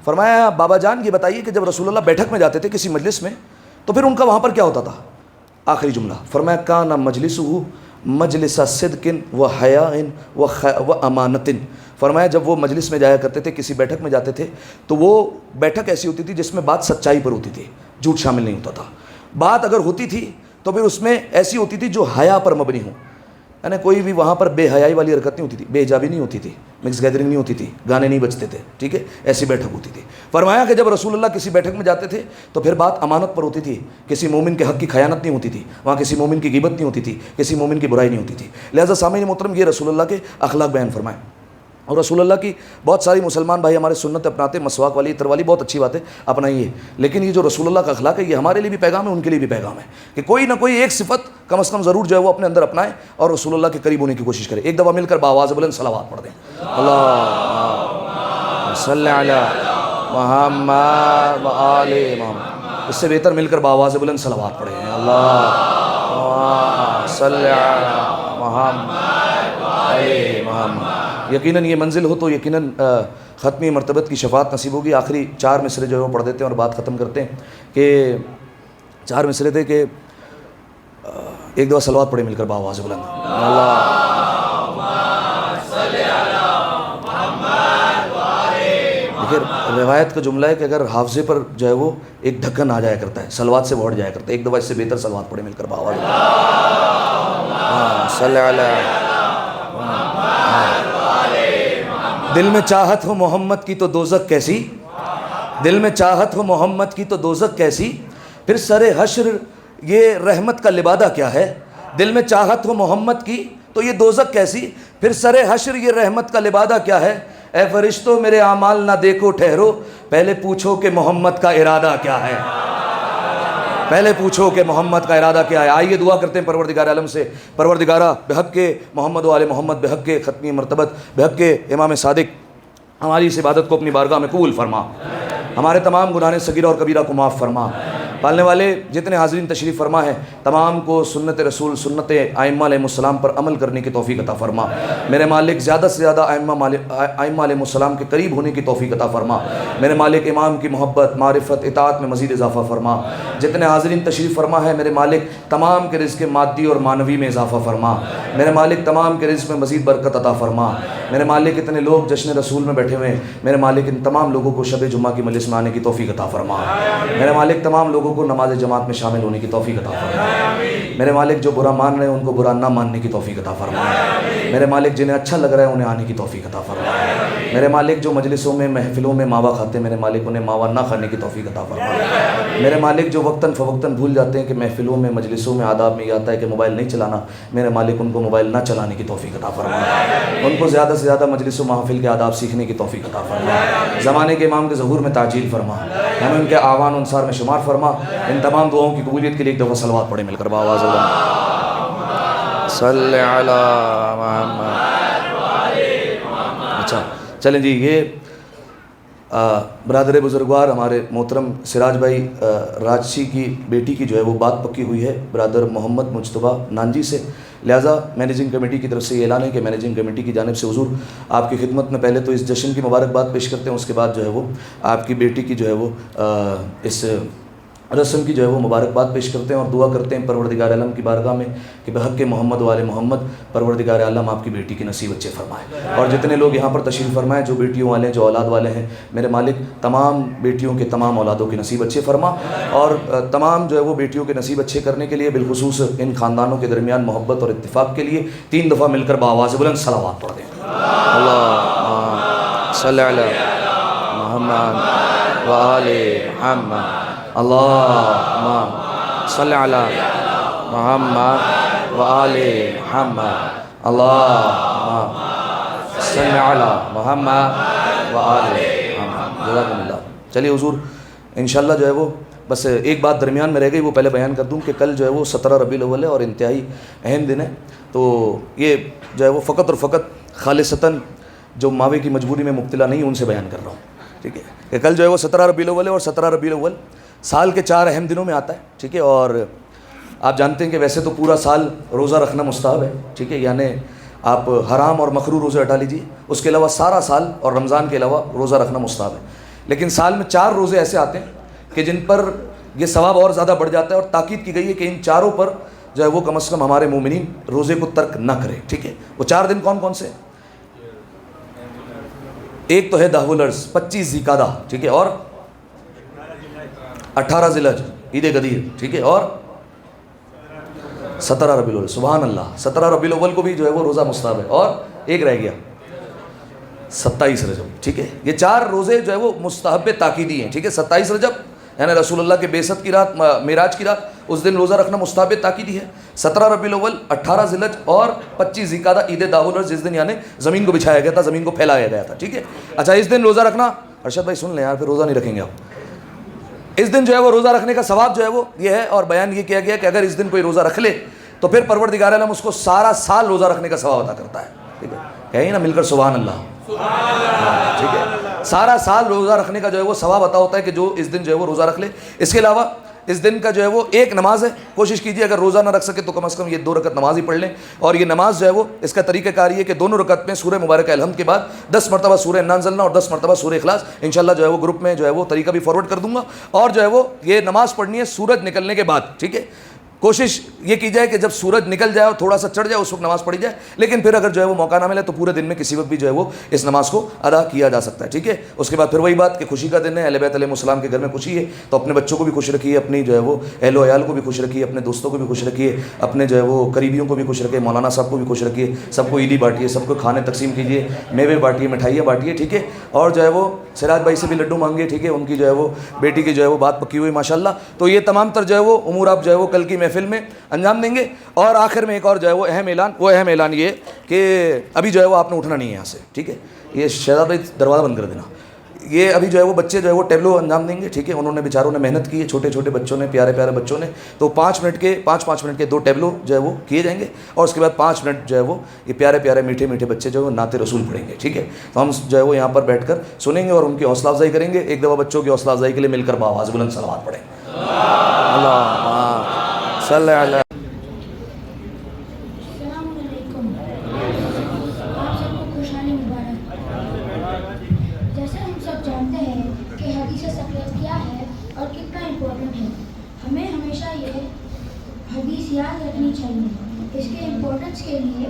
فرمایا بابا جان یہ بتائیے کہ جب رسول اللہ بیٹھک میں جاتے تھے کسی مجلس میں تو پھر ان کا وہاں پر کیا ہوتا تھا؟ آخری جملہ فرمایا کان مجلسہ مجلس صدق و حیاء و امانت. فرمایا جب وہ مجلس میں جایا کرتے تھے کسی بیٹھک میں جاتے تھے تو وہ بیٹھک ایسی ہوتی تھی جس میں بات سچائی پر ہوتی تھی، جھوٹ شامل نہیں ہوتا تھا. بات اگر ہوتی تھی تو پھر اس میں ایسی ہوتی تھی جو حیا پر مبنی ہو، یعنی کوئی بھی وہاں پر بے حیائی والی حرکت نہیں ہوتی تھی، بے حجابی نہیں ہوتی تھی، مکس گیدرنگ نہیں ہوتی تھی، گانے نہیں بجتے تھے. ٹھیک ہے. ایسی بیٹھک ہوتی تھی. فرمایا کہ جب رسول اللہ کسی بیٹھک میں جاتے تھے تو پھر بات امانت پر ہوتی تھی، کسی مومن کے حق کی خیانت نہیں ہوتی تھی، وہاں کسی مومن کی غیبت نہیں ہوتی تھی، کسی مومن کی برائی نہیں ہوتی تھی. لہٰذا سامعین محترم یہ رسول اللہ کے اخلاق بیان فرمائیں. اور رسول اللہ کی بہت ساری مسلمان بھائی ہمارے سنت اپناتے ہیں، مسواک والی عطر والی بہت اچھی بات ہے اپنائیے، لیکن یہ جو رسول اللہ کا اخلاق ہے یہ ہمارے لیے بھی پیغام ہے ان کے لیے بھی پیغام ہے کہ کوئی نہ کوئی ایک صفت کم از کم ضرور جو ہے وہ اپنے اندر اپنائے اور رسول اللہ کے قریب ہونے کی کوشش کرے. ایک دفعہ مل کر باواز بلند صلوات پڑھ دیں. اللہ صلی علی محمد و آل محمد. اس سے بہتر مل کر باواز بلند صلوات پڑھیں. اللہ صلی علی محمد و آل محمد. یقیناً یہ منزل ہو تو یقیناً ختمی مرتبت کی شفاعت نصیب ہوگی. آخری 4 مصرے جو ہے وہ پڑھ دیتے ہیں اور بات ختم کرتے ہیں کہ 4 مصرے تھے کہ ایک دفعہ صلوات پڑھے مل کر باواز بلند. دیکھیے روایت کا جملہ ہے کہ اگر حافظے پر جو ہے وہ ایک ڈھکن آ جایا کرتا ہے صلوات سے بڑھ جایا کرتا ہے، ایک دفعہ اس سے بہتر صلوات پڑھے مل کر باواز بلند. صلی اللہ. دل میں چاہت ہو محمد کی تو دوزخ کیسی، دل میں چاہت ہو محمد کی تو دوزخ کیسی، پھر سر حشر یہ رحمت کا لبادہ کیا ہے. دل میں چاہت ہو محمد کی تو یہ دوزخ کیسی، پھر سر حشر یہ رحمت کا لبادہ کیا ہے. اے فرشتوں میرے اعمال نہ دیکھو ٹھہرو، پہلے پوچھو کہ محمد کا ارادہ کیا ہے. پہلے پوچھو کہ محمد کا ارادہ کیا ہے. آئیے دعا کرتے ہیں پروردگار عالم سے. پروردگارہ بحق کے محمد و آل محمد، بحق کے ختمی مرتبت، بحق کے امام صادق ہماری اس عبادت کو اپنی بارگاہ میں قبول فرما. ہمارے تمام گناہ صغیرہ اور کبیرہ کو معاف فرما. پالنے والے جتنے حاضرین تشریف فرما ہے تمام کو سنت رسول سنت ائمہ علیہ السلام پر عمل کرنے کی توفیق عطا فرما. میرے مالک زیادہ سے زیادہ ائمہ علیہ السلام کے قریب ہونے کی توفیق عطا فرما. میرے مالک امام کی محبت معرفت اطاعت میں مزید اضافہ فرما. جتنے حاضرین تشریف فرما ہے میرے مالک تمام کے رزق مادی اور معنوی میں اضافہ فرما. میرے مالک تمام کے رزق میں مزید برکت عطا فرما. میرے مالک اتنے لوگ جشن رسول میں بیٹھے ہوئے ہیں میرے مالک ان تمام لوگوں کو شب جمعہ کی مجلس میں آنے کی توفیق عطا فرما. میرے مالک تمام لوگوں کو نماز جماعت میں شامل ہونے کی توفیق عطا فرما. میرے مالک جو برا مان رہے ہیں ان کو برا نہ ماننے کی توفیق عطا فرما. میرے مالک جنہیں اچھا لگ رہا ہے انہیں آنے کی توفیق عطا فرما. میرے مالک جو مجلسوں میں محفلوں میں ماوا کھاتے ہیں میرے مالک انہیں ماوا نہ کھانے کی توفیق عطا فرما. میرے مالک جو وقتاً فوقتاً بھول جاتے ہیں کہ محفلوں میں مجلسوں میں آداب میں یہ آتا ہے کہ موبائل نہیں چلانا میرے مالک ان کو موبائل نہ چلانے کی توفیق عطا فرما. ان کو زیادہ سے زیادہ مجلس و محفل کے آداب سیکھنے کی توفیق عطا فرما. زمانے کے امام کے ظہور میں تعجیل فرما. ہمیں ان کے آوان انصار میں شمار فرما. ان تمام دعاؤں کی قبولیت کے لیے ایک دفعہ صلوات پڑھیں مل کر بآواز صلی علی محمد. اچھا چلیں جی یہ برادر بزرگوار ہمارے محترم سراج بھائی راجسی کی بیٹی کی جو ہے وہ بات پکی ہوئی ہے برادر محمد مجتبیٰ نانجی سے. لہٰذا مینیجنگ کمیٹی کی طرف سے یہ اعلان ہے کہ مینیجنگ کمیٹی کی جانب سے حضور آپ کی خدمت میں پہلے تو اس جشن کی مبارکباد پیش کرتے ہیں. اس کے بعد جو ہے وہ آپ کی بیٹی کی جو ہے وہ اس رسم کی جو ہے وہ مبارکباد پیش کرتے ہیں اور دعا کرتے ہیں پروردگار عالم کی بارگاہ میں کہ بحق محمد و آل محمد پروردگار عالم آپ کی بیٹی کی نصیب اچھے فرمائے. اور جتنے لوگ یہاں پر تشریف فرمائیں جو بیٹیوں والے ہیں جو اولاد والے ہیں میرے مالک تمام بیٹیوں کے تمام اولادوں کے نصیب اچھے فرما. اور تمام جو ہے وہ بیٹیوں کے نصیب اچھے کرنے کے لیے بالخصوص ان خاندانوں کے درمیان محبت اور اتفاق کے لیے 3 دفعہ مل کر بآواز بلند صلوات پڑھ دیں. اللہ صلی علی محمد و آل محمد. اللہم صلی علی محمد و آل محمد. اللہم صلی علی محمد و آل محمد. جزاکم اللہ. چلیے حضور انشاءاللہ جو ہے وہ بس ایک بات درمیان میں رہ گئی وہ پہلے بیان کر دوں کہ کل جو ہے وہ 17 ربیع الاول ہے اور انتہائی اہم دن ہے. تو یہ جو ہے وہ فقط اور فقط خالصتاً جو ماوے کی مجبوری میں مبتلا نہیں ان سے بیان کر رہا ہوں. ٹھیک ہے کہ کل جو ہے وہ 17 ربیع الاول ہے اور 17 ربیع الاول سال کے 4 اہم دنوں میں آتا ہے. ٹھیک ہے اور آپ جانتے ہیں کہ ویسے تو پورا سال روزہ رکھنا مستحب ہے. ٹھیک ہے یعنی آپ حرام اور مکروہ روزے ہٹا لیجیے اس کے علاوہ سارا سال اور رمضان کے علاوہ روزہ رکھنا مستحب ہے. لیکن سال میں 4 روزے ایسے آتے ہیں کہ جن پر یہ ثواب اور زیادہ بڑھ جاتا ہے اور تاکید کی گئی ہے کہ ان چاروں پر جو ہے وہ کم از کم ہمارے مومنین روزے کو ترک نہ کریں. ٹھیک ہے وہ 4 دن کون کون سے؟ ایک تو ہے دہ الارض 25 ذی القعدہ. ٹھیک ہے اور 18 ذی الحج عید غدیر. ٹھیک ہے اور 17 ربیع الاول. سبحان اللہ 17 ربیع الاول کو بھی جو ہے وہ روزہ مستحب ہے. اور ایک رہ گیا 27 رجب. ٹھیک ہے یہ 4 روزے جو ہے وہ مستحب تاکیدی ہیں. ٹھیک ہے 27 رجب یعنی رسول اللہ کے بعثت کی رات معراج کی رات اس دن روزہ رکھنا مستحب تاکیدی ہے. 17 ربیع الاول 18 ذی الحج اور 25 ذی القعدہ عید دہ الارض جس دن یعنی زمین کو بچھایا گیا تھا زمین کو پھیلایا گیا تھا. ٹھیک ہے اچھا اس دن روزہ رکھنا ارشد بھائی سن لیں یار پھر روزہ نہیں رکھیں گے آپ. اس دن جو ہے وہ روزہ رکھنے کا ثواب جو ہے وہ یہ ہے اور بیان یہ کیا گیا کہ اگر اس دن کوئی روزہ رکھ لے تو پھر پروردگار عالم اس کو سارا سال روزہ رکھنے کا ثواب عطا کرتا ہے. ٹھیک ہے کہیں نا مل کر سبحان اللہ. ٹھیک ہے سارا سال روزہ رکھنے کا جو ہے وہ ثواب عطا ہوتا ہے کہ جو اس دن جو ہے وہ روزہ رکھ لے. اس کے علاوہ اس دن کا جو ہے وہ ایک نماز ہے. کوشش کیجیے اگر روزہ نہ رکھ سکے تو کم از کم یہ 2 رکعت نماز ہی پڑھ لیں. اور یہ نماز جو ہے وہ اس کا طریقہ کار یہ ہے کہ دونوں رکعت میں سورہ مبارکہ الحمد کے بعد 10 مرتبہ سورہ انا انزلنا اور 10 مرتبہ سورہ اخلاص. انشاءاللہ جو ہے وہ گروپ میں جو ہے وہ طریقہ بھی فارورڈ کر دوں گا. اور جو ہے وہ یہ نماز پڑھنی ہے سورج نکلنے کے بعد. ٹھیک ہے کوشش یہ کی جائے کہ جب سورج نکل جائے اور تھوڑا سا چڑھ جائے اس وقت نماز پڑھی جائے. لیکن پھر اگر جو ہے وہ موقع نہ ملے تو پورے دن میں کسی وقت بھی جو ہے وہ اس نماز کو ادا کیا جا سکتا ہے. ٹھیک ہے اس کے بعد پھر وہی بات کہ خوشی کا دن ہے اہل بیت علیہ السلام کے گھر میں خوشی ہے تو اپنے بچوں کو بھی خوش رکھیے اپنی جو ہے وہ اہل و عیال کو بھی خوش رکھیے اپنے دوستوں کو بھی خوش رکھیے اپنے جو ہے وہ قریبیوں کو بھی خوش رکھیے مولانا صاحب کو بھی خوش رکھیے سب کو عیدی بانٹیے سب کو کھانے تقسیم کیجیے میوے بانٹیے مٹھائیاں بانٹیے. ٹھیک ہے اور جو ہے وہ سراج بھائی سے بھی لڈو مانگیے. ٹھیک ہے ان کی جو ہے وہ بیٹی کی جو ہے وہ بات پکی ہوئی ماشاءاللہ. تو یہ تمام تر جو ہے وہ امور آپ جو ہے وہ کل کی محفل میں انجام دیں گے. اور آخر میں ایک اور جو ہے وہ اہم اعلان یہ کہ ابھی جو ہے وہ آپ نے اٹھنا نہیں ہے یہاں سے. ٹھیک ہے یہ شہزاد بھائی دروازہ بند کر دینا. یہ ابھی جو ہے وہ بچے جو ہے وہ ٹیبلو انجام دیں گے. ٹھیک ہے انہوں نے بیچاروں نے محنت کی ہے چھوٹے چھوٹے بچوں نے پیارے پیارے بچوں نے. تو 5 منٹ کے 2 ٹیبلو جو ہے وہ کیے جائیں گے اور اس کے بعد 5 منٹ جو ہے وہ یہ پیارے پیارے میٹھے میٹھے بچے جو ہے وہ نعت رسول پڑھیں گے. ٹھیک ہے تو ہم جو ہے وہ یہاں پر بیٹھ کر سنیں گے اور ان کی حوصلہ افزائی کریں گے. ایک دفعہ بچوں کی حوصلہ افزائی کے لیے مل کر بآواز بلند صلوات پڑھیں. اللهم صل علی السلام علیکم. آپ سب کو خوشحالی مبارک. جیسے ہم سب جانتے ہیں کہ حدیث ثقیلۃ کیا ہے اور کتنا امپورٹنٹ ہے, ہمیں ہمیشہ یہ حدیث یاد رکھنی چاہیے. اس کے امپورٹنس کے لیے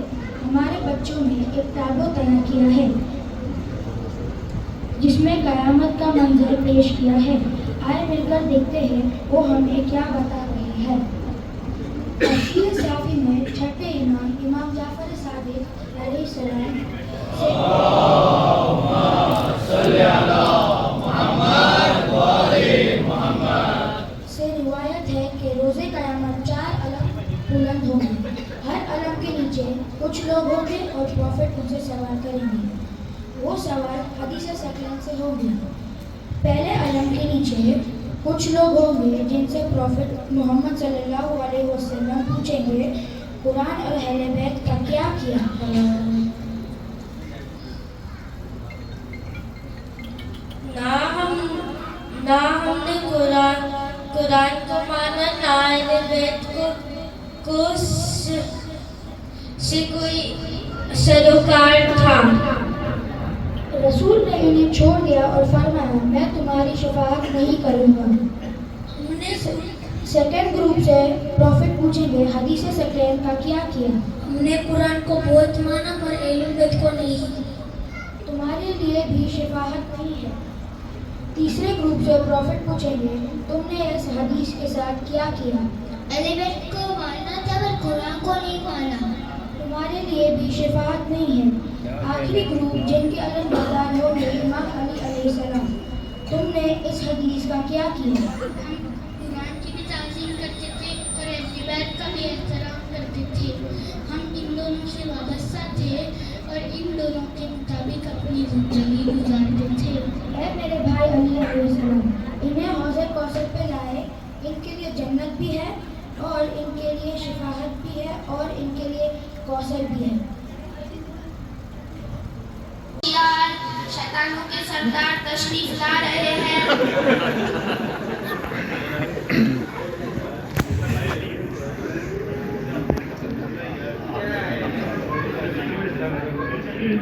ہمارے بچوں نے ایک ٹیبلو تیار کیا ہے جس میں قیامت کا منظر پیش کیا ہے. آئے مل کر دیکھتے ہیں وہ ہمیں کیا بتا رہے ہیں. تفسیر صافی میں چھٹے امام جعفر صادق علیہ السلام سے روایت ہے کہ روز قیامت 4 علم بلند ہوں گے. ہر علم کے نیچے کچھ لوگ ہوں گے اور پروفٹ ان سے سوال کریں گے. وہ سوال حدیث ثقیلۃ سے ہوں گے. پہلے علم کے نیچے کچھ لوگ ہوں گے جن سے پروفٹ محمد صلی اللہ علیہ وسلم پوچھیں گے قرآن اور اہل بیت کا کیا کیا. نہ ہم نے قرآن کو مانا, نہ اہل بیت کو سے کوئی سروکار تھا. رسول نے انہیں چھوڑ دیا اور فرمایا میں تمہاری شفاعت نہیں کروں گا. سیکنڈ گروپ سے پروفٹ پوچھیں گے حدیث ثقیلۃ کا کیا کیا. ہم نے قرآن کو بہت مانا پر اہل بیت کو نہیں. تمہارے لیے بھی شفاعت نہیں ہے. تیسرے گروپ سے پروفٹ پوچھیں گے تم نے اس حدیث کے ساتھ کیا کیا. اہل بیت کو ماننا تھا پر قرآن کو نہیں مانا. تمہارے لیے بھی شفاعت نہیں ہے. آخری گروپ جن کے علم بردار ہوں گے امام علی علیہ السلام. تم نے اس حدیث کا کیا کیا. ہم قرآن کی بھی تعظیم کرتے تھے اور اہل بیت کا بھی احترام کرتے تھے. ہم ان دونوں سے وابستہ تھے اور ان دونوں کے مطابق اپنی زندگی گزارتے تھے. اے میرے بھائی علی علیہ السلام, انہیں حوض کوثر پہ لائے. ان کے لیے جنت بھی ہے اور ان کے لیے شفاعت بھی ہے اور ان کے لیے کوثر بھی ہے. شیطانوں کے سردار تشریف لا رہے ہیں.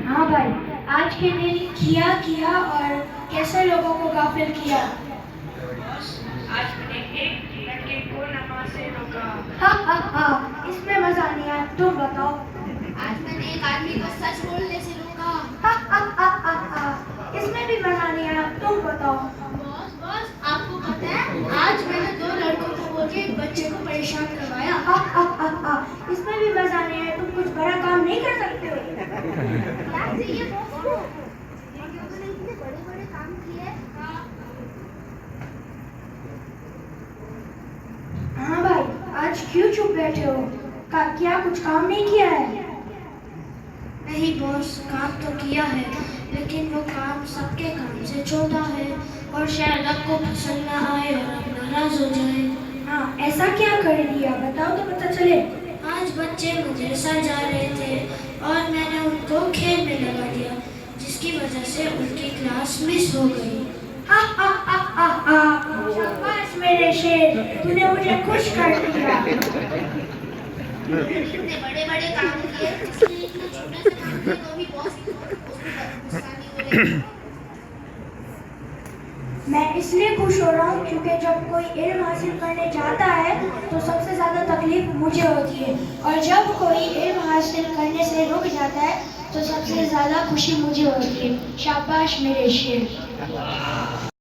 ہاں بھائی, آج کے دن کیا اور کیسے لوگوں کو غافل کیا. آج میں نے ایک لڑکے کو نماز سے روکا. اس میں مزہ نہیں آیا, تم بتاؤ. آج میں نے ایک آدمی کو سچ بولنے سے روکا. اس میں بھی مزہ نہیں آیا, تم بتاؤ. بس آپ کو پتہ ہے آج میں نے 2 لڑکوں کو بول کے ایک بچے کو پریشان کروایا. اس میں بھی مزہ نہیں آیا, تم کچھ بڑا کام نہیں کر سکتے ہو. بڑے کام کیے. ہاں بھائی, آج کیوں چپ بیٹھے ہو, کیا کچھ کام نہیں کیا ہے. نہیں باس, کام تو کیا ہے لیکن وہ کام سب کے کام سے چھوٹا ہے اور شاید آپ کو پسند نہ آئے اور آپ ناراض ہو جائیں. ہاں, ایسا کیا کر دیا بتاؤ تو پتہ چلے. آج بچے مدرسہ جا رہے تھے اور میں نے ان کو کھیل میں لگا دیا جس کی وجہ سے ان کی کلاس مس ہو گئی. شاباش میرے شیر, تو نے مجھے خوش کر دیا. اتنے بڑے کام کیے, اس نے اتنا چھوٹا سا کام کیا تو بھی باس غصہ نہیں ہو رہے. میں اس لیے خوش ہو رہا ہوں کیونکہ جب کوئی علم حاصل کرنے جاتا ہے تو سب سے زیادہ تکلیف مجھے ہوتی ہے, اور جب کوئی علم حاصل کرنے سے رک جاتا ہے تو سب سے زیادہ خوشی مجھے ہوتی ہے. شاباش میرے شیر.